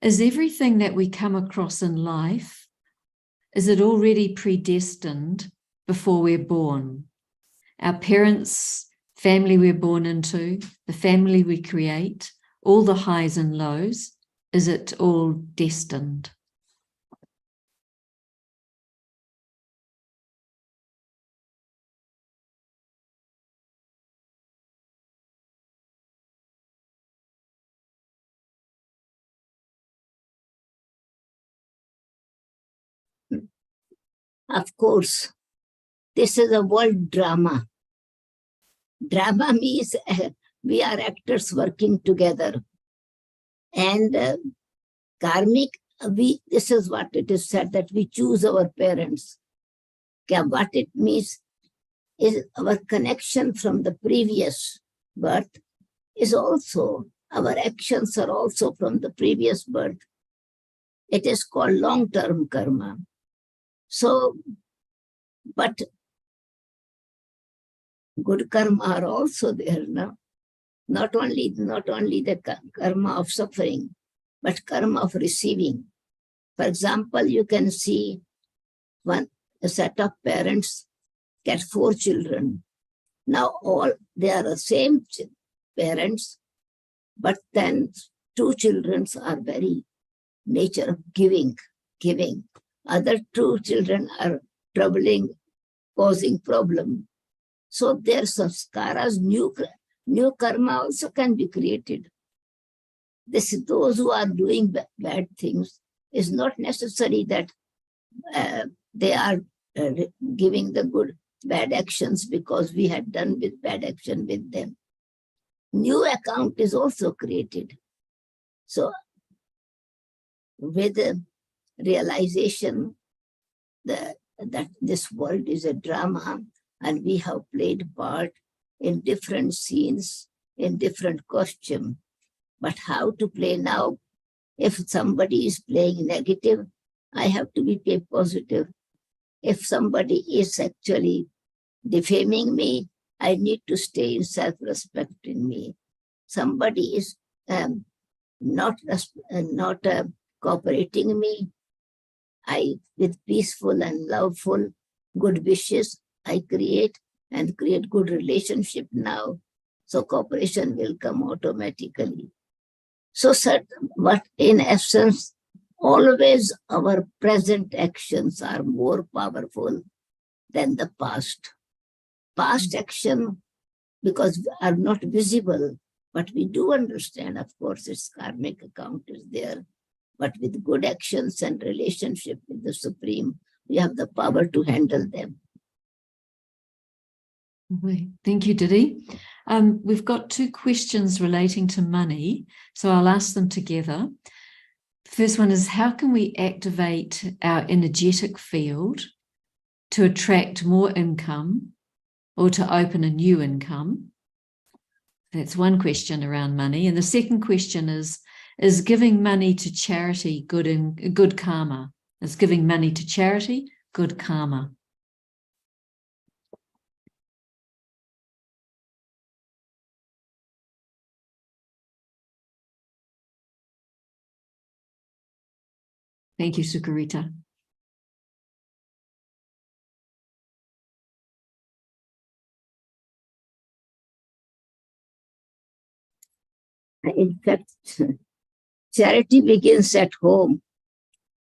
Is everything that we come across in life, is it already predestined before we're born? Our parents, family we're born into, the family we create, all the highs and lows, is it all destined? Of course, this is a world drama. Drama means we are actors working together. And karmic, this is what it is said, that we choose our parents. What it means is our connection from the previous birth is also, our actions are also from the previous birth. It is called long-term karma. So, but good karma are also there now. Not only the karma of suffering, but karma of receiving. For example, you can see a set of parents get 4 children. Now they are the same parents, but then 2 children are very nature of giving. Other 2 children are troubling, causing problem. So their samskaras, new karma also can be created. Those who are doing bad things, is not necessary that they are giving the bad actions because we had done with bad action with them. New account is also created. So with the realization that this world is a drama and we have played part in different scenes, in different costume, but how to play now? If somebody is playing negative, I have to be positive. If somebody is actually defaming me, I need to stay in self-respect in me. Somebody is not cooperating me, with peaceful and loveful good wishes, I create good relationship now. So cooperation will come automatically. So but in essence, always our present actions are more powerful than the past. Past action, because are not visible, but we do understand, of course, its karmic account is there. But with good actions and relationship with the Supreme, we have the power to handle them. Thank you, Didi. We've got 2 questions relating to money, so I'll ask them together. The first one is, how can we activate our energetic field to attract more income or to open a new income? That's one question around money. And the second question is giving money to charity good karma? Is giving money to charity good karma? Thank you, Sukarita. In fact, charity begins at home.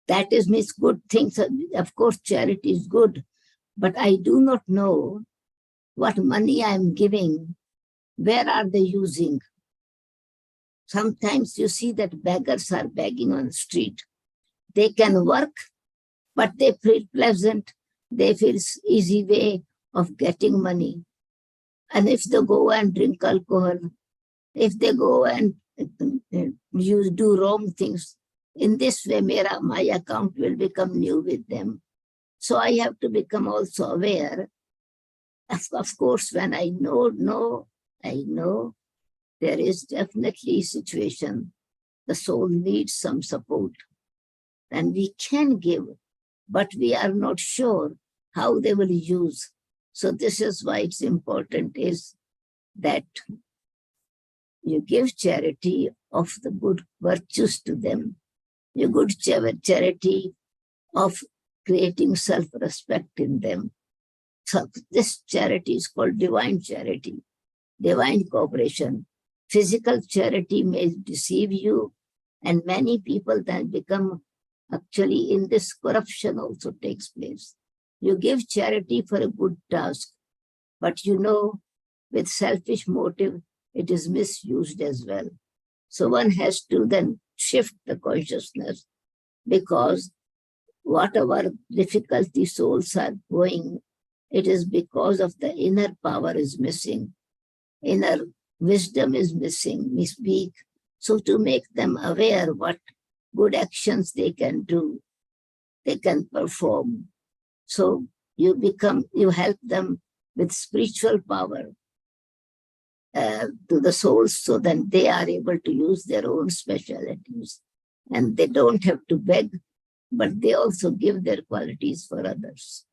That means good things. Of course, charity is good, but I do not know what money I am giving, where are they using. Sometimes you see that beggars are begging on the street. They can work, but they feel pleasant. They feel easy way of getting money. And if they go and drink alcohol, if they go and do wrong things, in this way, my account will become new with them. So I have to become also aware. Of course, when I know there is definitely a situation. The soul needs some support. And we can give, but we are not sure how they will use. So this is why it's important is that you give charity of the good virtues to them. You good charity of creating self-respect in them. So this charity is called divine charity, divine cooperation. Physical charity may deceive you, and many people then become actually in this corruption also takes place. You give charity for a good task, but with selfish motive, it is misused as well. So one has to then shift the consciousness, because whatever difficulty souls are going, it is because of the inner power is missing. Inner wisdom is missing, we speak. So to make them aware what good actions they can do, they can perform. So you help them with spiritual power to the souls, so that they are able to use their own specialities. And they don't have to beg, but they also give their qualities for others.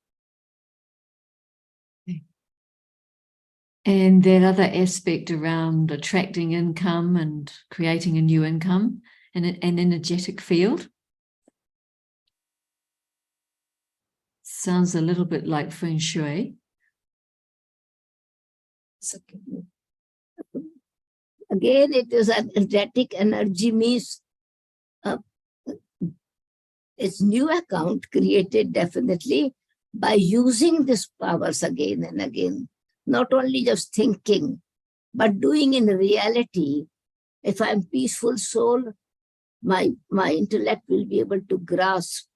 And that other aspect around attracting income and creating a new income in an energetic field sounds a little bit like feng shui. Again, it is energetic. Energy means it's new account created definitely by using these powers again and again. Not only just thinking, but doing in reality. If I'm peaceful soul, my intellect will be able to grasp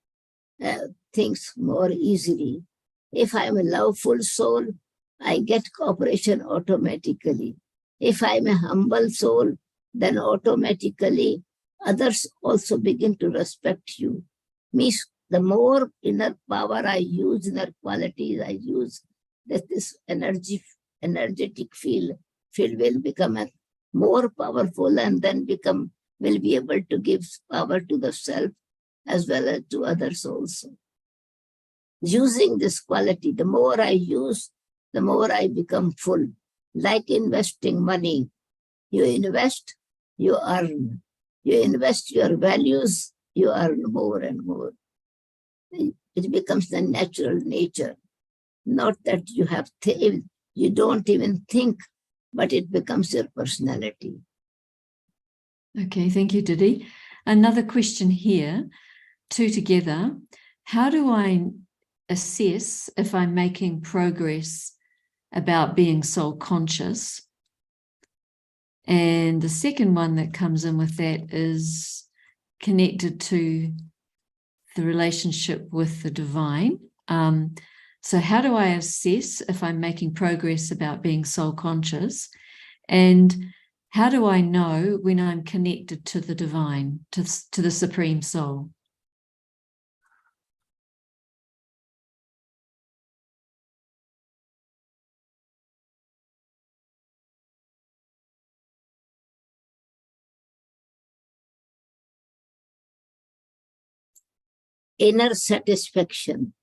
things more easily. If I'm a loveful soul, I get cooperation automatically. If I'm a humble soul, then automatically others also begin to respect you. Means the more inner power I use, inner qualities I use, that this energetic field will become more powerful, and then will be able to give power to the self as well as to others also. Using this quality, the more I use, the more I become full. Like investing money. You invest, you earn. You invest your values, you earn more and more. It becomes the natural nature. Not that you don't even think, but it becomes your personality. Okay, thank you, Didi. Another question here, two together. How do I assess if I'm making progress about being soul conscious? And the second one that comes in with that is connected to the relationship with the divine. So how do I assess if I'm making progress about being soul conscious? And how do I know when I'm connected to the divine, to the Supreme Soul? Inner satisfaction.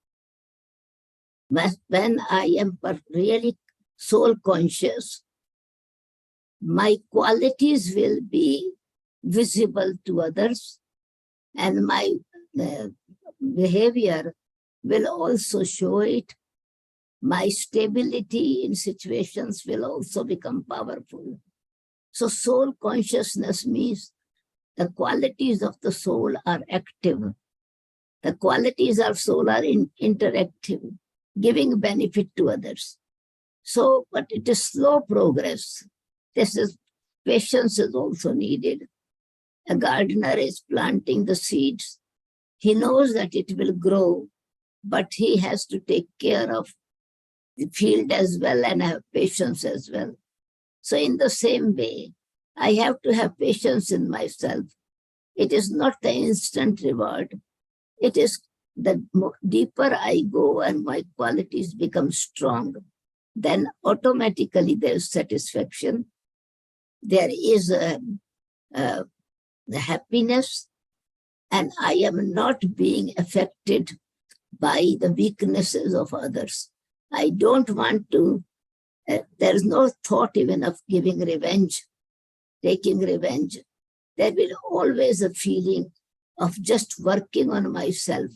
When I am really soul conscious, my qualities will be visible to others, and my behavior will also show it. My stability in situations will also become powerful. So soul consciousness means the qualities of the soul are active. The qualities of soul are interactive. giving benefit to others. So, but it is slow progress. Patience is also needed. A gardener is planting the seeds. He knows that it will grow, but he has to take care of the field as well and have patience as well. So in the same way, I have to have patience in myself. It is not the instant reward. It is the deeper I go and my qualities become strong, then automatically there is satisfaction. There is the happiness, and I am not being affected by the weaknesses of others. I don't want to, there is no thought even of giving revenge, taking revenge. There will always a feeling of just working on myself.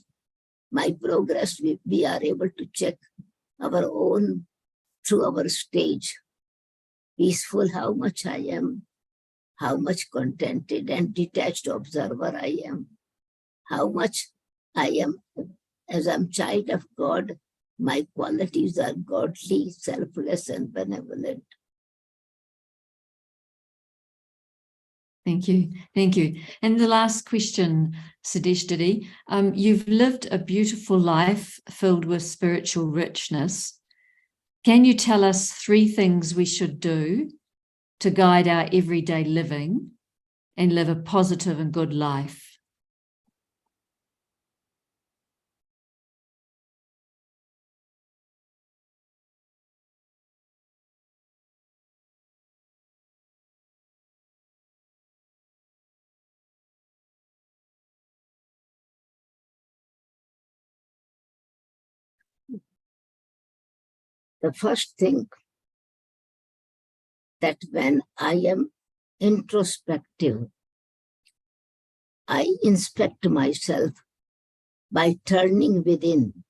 My progress, we are able to check our own through our stage. Peaceful, how much I am, how much contented and detached observer I am, how much I am, as I'm child of God, my qualities are godly, selfless, and benevolent. Thank you. Thank you. And the last question, Sudesh Didi, you've lived a beautiful life filled with spiritual richness. Can you tell us 3 things we should do to guide our everyday living and live a positive and good life? The first thing, that when I am introspective, I inspect myself by turning within.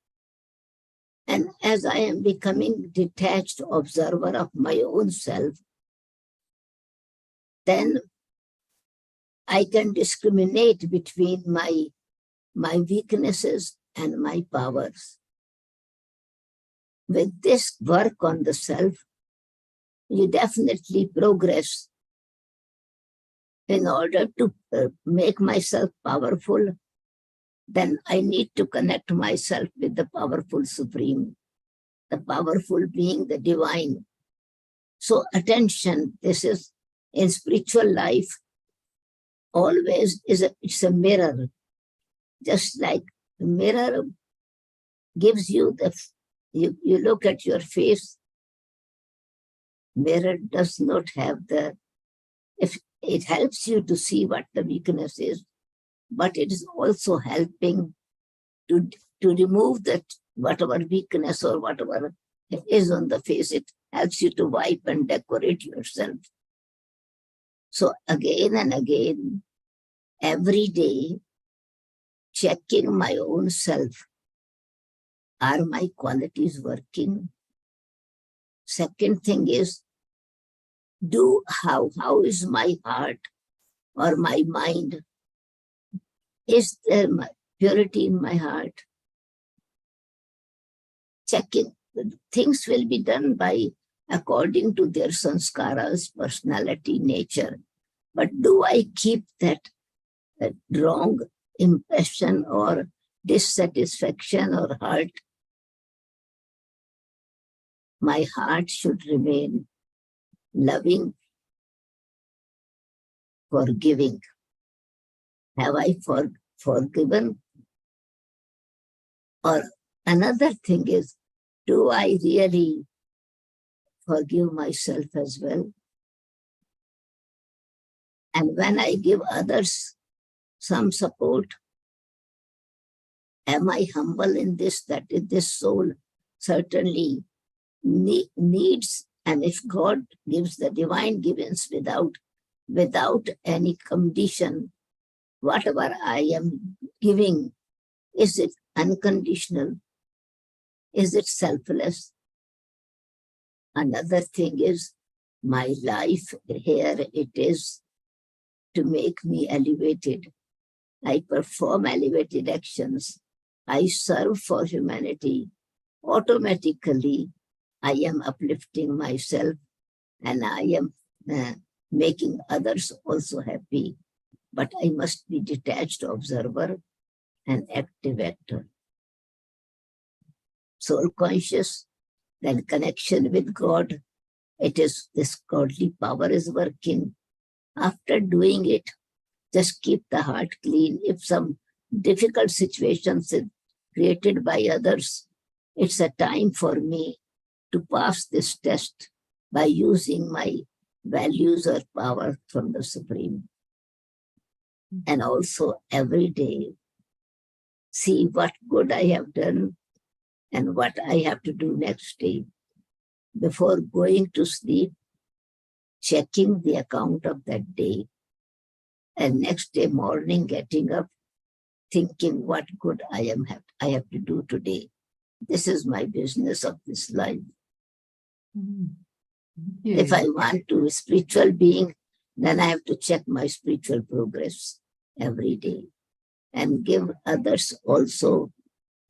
And as I am becoming detached observer of my own self, then I can discriminate between my weaknesses and my powers. With this work on the self, you definitely progress. In order to make myself powerful, then I need to connect myself with the powerful Supreme, the powerful being, the divine. So attention, this is in spiritual life, always it's a mirror. Just like a mirror gives you you look at your face, mirror does not have if it helps you to see what the weakness is, but it is also helping to remove that whatever weakness or whatever it is on the face. It helps you to wipe and decorate yourself. So again and again, every day, checking my own self. Are my qualities working? Second thing is, how is my heart or my mind? Is there purity in my heart? Checking. Things will be done according to their sanskaras, personality, nature. But do I keep that wrong impression or dissatisfaction or hurt? My heart should remain loving, forgiving. Have I forgiven? Or another thing is, do I really forgive myself as well? And when I give others some support, am I humble in this, that this soul certainly needs, and if God gives the divine givens without any condition, whatever I am giving, is it unconditional? Is it selfless? Another thing is, my life here, it is to make me elevated. I perform elevated actions. I serve for humanity. automatically I am uplifting myself and I am making others also happy. But I must be detached observer and active actor. Soul conscious, then connection with God. It is this godly power is working. After doing it, just keep the heart clean. If some difficult situations is created by others, it's a time for me to pass this test by using my values or power from the Supreme. And also every day, see what good I have done and what I have to do next day. Before going to sleep, checking the account of that day, and next day morning getting up, thinking what good I have to do today. This is my business of this life. If I want to be spiritual being, then I have to check my spiritual progress every day and give others also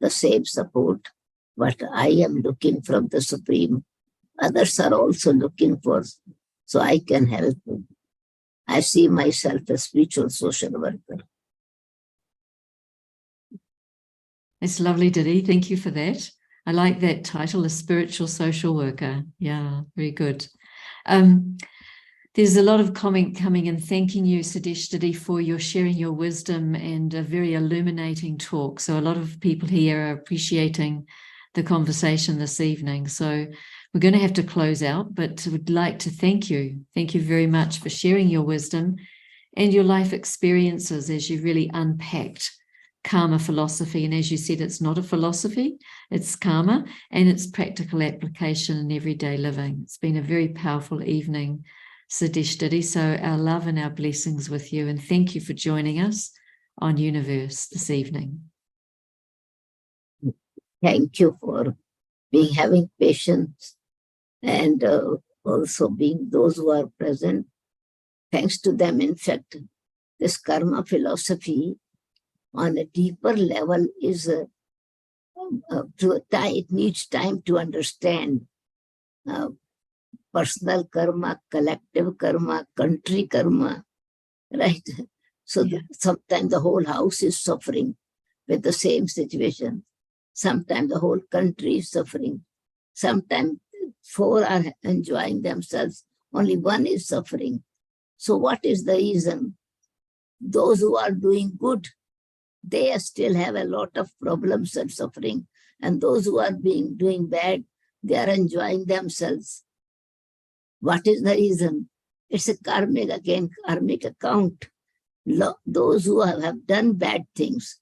the same support. What I am looking from the Supreme, others are also looking for, so I can help them. I see myself as spiritual social worker. It's lovely, Didi. Thank you for that. I like that title, a spiritual social worker. Yeah, very good. There's a lot of comment coming in thanking you, Sudesh, Didi, for your sharing your wisdom and a very illuminating talk. So a lot of people here are appreciating the conversation this evening. So we're going to have to close out, but would like to thank you. Thank you very much for sharing your wisdom and your life experiences as you really unpacked karma philosophy. And as you said, it's not a philosophy, it's karma and its practical application in everyday living. It's been a very powerful evening, Sudesh, Didi. So our love and our blessings with you. And thank you for joining us on Youniverse this evening. Thank you for having patience and also being those who are present. Thanks to them, in fact, this karma philosophy on a deeper level is it needs time to understand personal karma, collective karma, country karma, right? So sometimes the whole house is suffering with the same situation. Sometimes the whole country is suffering. Sometimes 4 are enjoying themselves, only 1 is suffering. So what is the reason? Those who are doing good, they still have a lot of problems and suffering. And those who are doing bad, they are enjoying themselves. What is the reason? It's a karmic account. Those who have done bad things,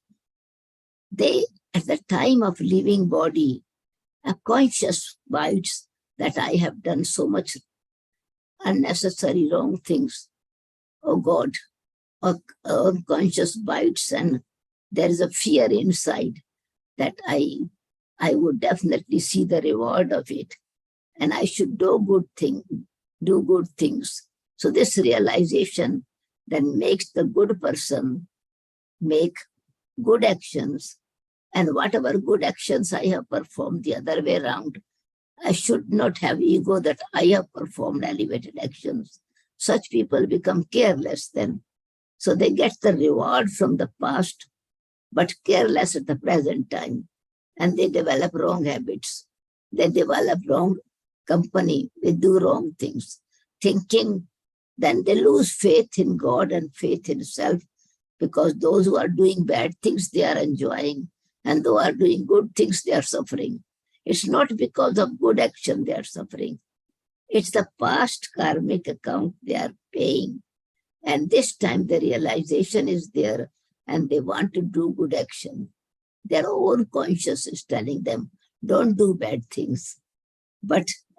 they, at the time of leaving body, a conscious bites that I have done so much unnecessary wrong things. Oh God, unconscious bites, and there is a fear inside that I would definitely see the reward of it, and I should do good things. So this realization then makes the good person make good actions, and whatever good actions I have performed the other way around, I should not have ego that I have performed elevated actions. Such people become careless then. So they get the reward from the past, but careless at the present time. And they develop wrong habits. They develop wrong company. They do wrong things. Thinking, then they lose faith in God and faith in self, because those who are doing bad things, they are enjoying. And those who are doing good things, they are suffering. It's not because of good action they are suffering. It's the past karmic account they are paying. And this time the realization is there and they want to do good action. Their own conscience is telling them, don't do bad things.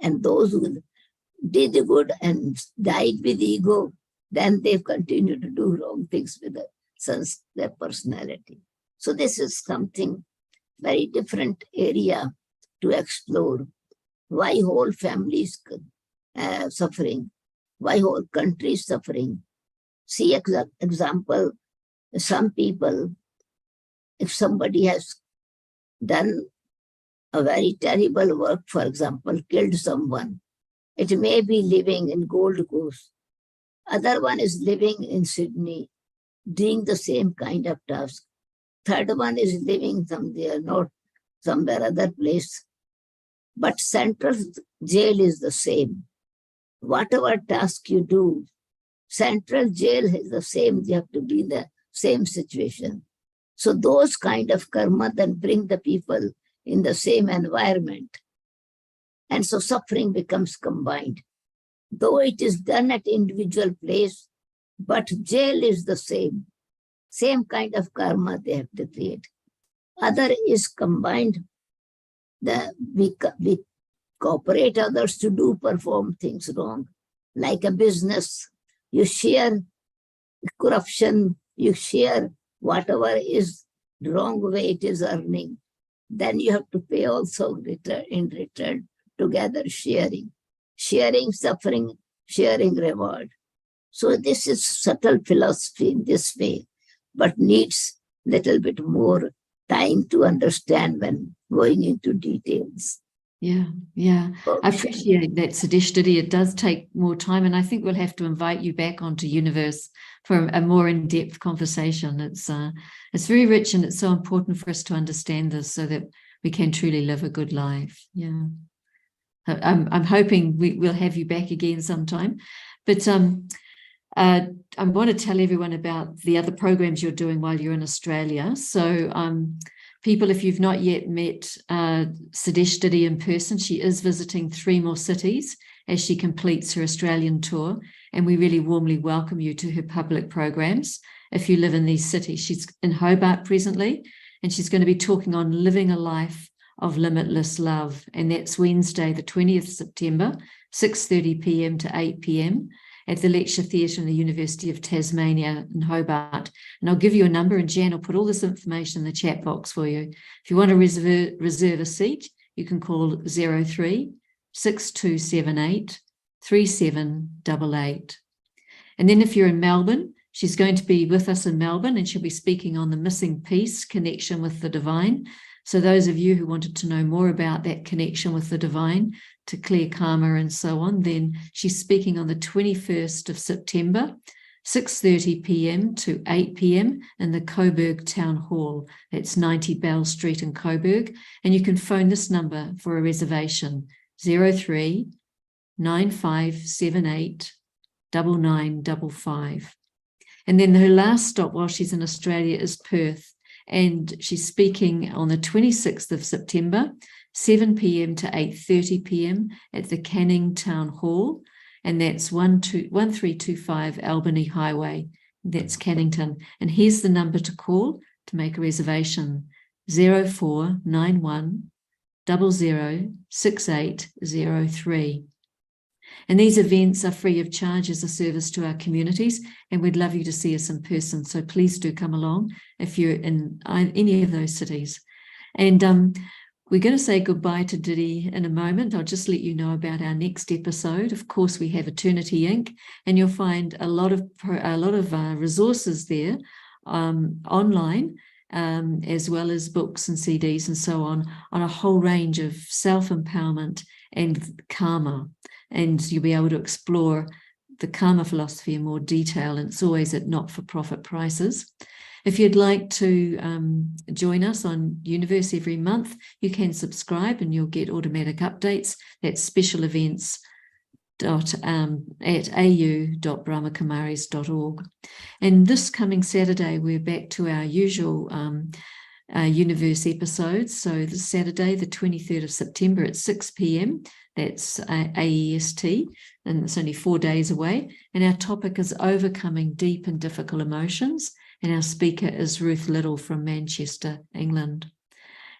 And those who did good and died with ego, then they continue to do wrong things with their personality. So this is something very different area to explore. Why whole families suffering? Why whole countries suffering? See, example, some people, if somebody has done a very terrible work, for example, killed someone. It may be living in Gold Coast. Other one is living in Sydney, doing the same kind of task. Third one is living somewhere, not somewhere other place. But central jail is the same. Whatever task you do, central jail is the same. You have to be in the same situation. So those kind of karma then bring the people in the same environment. And so suffering becomes combined. Though it is done at individual place, but jail is the same. Same kind of karma they have to create. Other is combined. We cooperate others to do perform things wrong. Like a business, you share corruption, you share whatever is wrong way it is earning. Then you have to pay also in return, together sharing. Sharing suffering, sharing reward. So this is subtle philosophy in this way, but needs little bit more time to understand when going into details. Yeah. I appreciate that, Sudesh Didi. It does take more time, and I think we'll have to invite you back onto Youniverse for a more in-depth conversation. It's very rich, and it's so important for us to understand this so that we can truly live a good life. Yeah. I'm hoping we'll have you back again sometime. But I want to tell everyone about the other programs you're doing while you're in Australia. So people, if you've not yet met Sudesh Didi in person, she is visiting 3 more cities as she completes her Australian tour. And we really warmly welcome you to her public programs if you live in these cities. She's in Hobart presently, and she's going to be talking on living a life of limitless love. And that's Wednesday, the 20th September, 6:30 p.m. to 8 p.m. at the Lecture Theatre in the University of Tasmania in Hobart. And I'll give you a number, and Jan will put all this information in the chat box for you. If you want to reserve a seat, you can call 03 6278 3788. And then if you're in Melbourne, she's going to be with us in Melbourne, and she'll be speaking on the missing piece, connection with the divine. So those of you who wanted to know more about that connection with the divine, to clear karma and so on, then she's speaking on the 21st of September, 6:30 p.m. to 8 p.m. in the Coburg Town Hall. That's 90 Bell Street in Coburg. And you can phone this number for a reservation, 03 9578 9955. And then her last stop while she's in Australia is Perth. And she's speaking on the 26th of September, 7 p.m. to 8:30 p.m. at the Canning Town Hall. And that's 1325 Albany Highway. That's Cannington. And here's the number to call to make a reservation, 0491 006803. And these events are free of charge as a service to our communities, and we'd love you to see us in person. So please do come along if you're in any of those cities. And we're going to say goodbye to Didi in a moment. I'll just let you know about our next episode. Of course, we have Eternity Inc., and you'll find a lot of resources there online, as well as books and CDs and so on a whole range of self-empowerment and karma. And you'll be able to explore the karma philosophy in more detail, and it's always at not-for-profit prices. If you'd like to join us on Youniverse every month, you can subscribe and you'll get automatic updates. That's special events at au.brahmakumaris.org. And this coming Saturday, we're back to our usual Youniverse episodes. So this Saturday, the 23rd of September at 6 p.m, that's AEST, and it's only 4 days away. And our topic is overcoming deep and difficult emotions. And our speaker is Ruth Little from Manchester, England.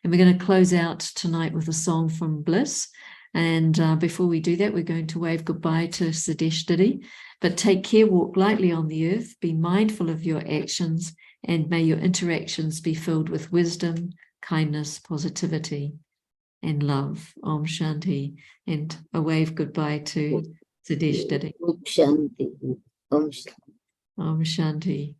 And we're going to close out tonight with a song from Bliss. And before we do that, we're going to wave goodbye to Sudesh Didi. But take care, walk lightly on the earth, be mindful of your actions, and may your interactions be filled with wisdom, kindness, positivity, and love. Om Shanti. And a wave goodbye to Sudesh Didi. Om Shanti. Om Shanti. Om Shanti.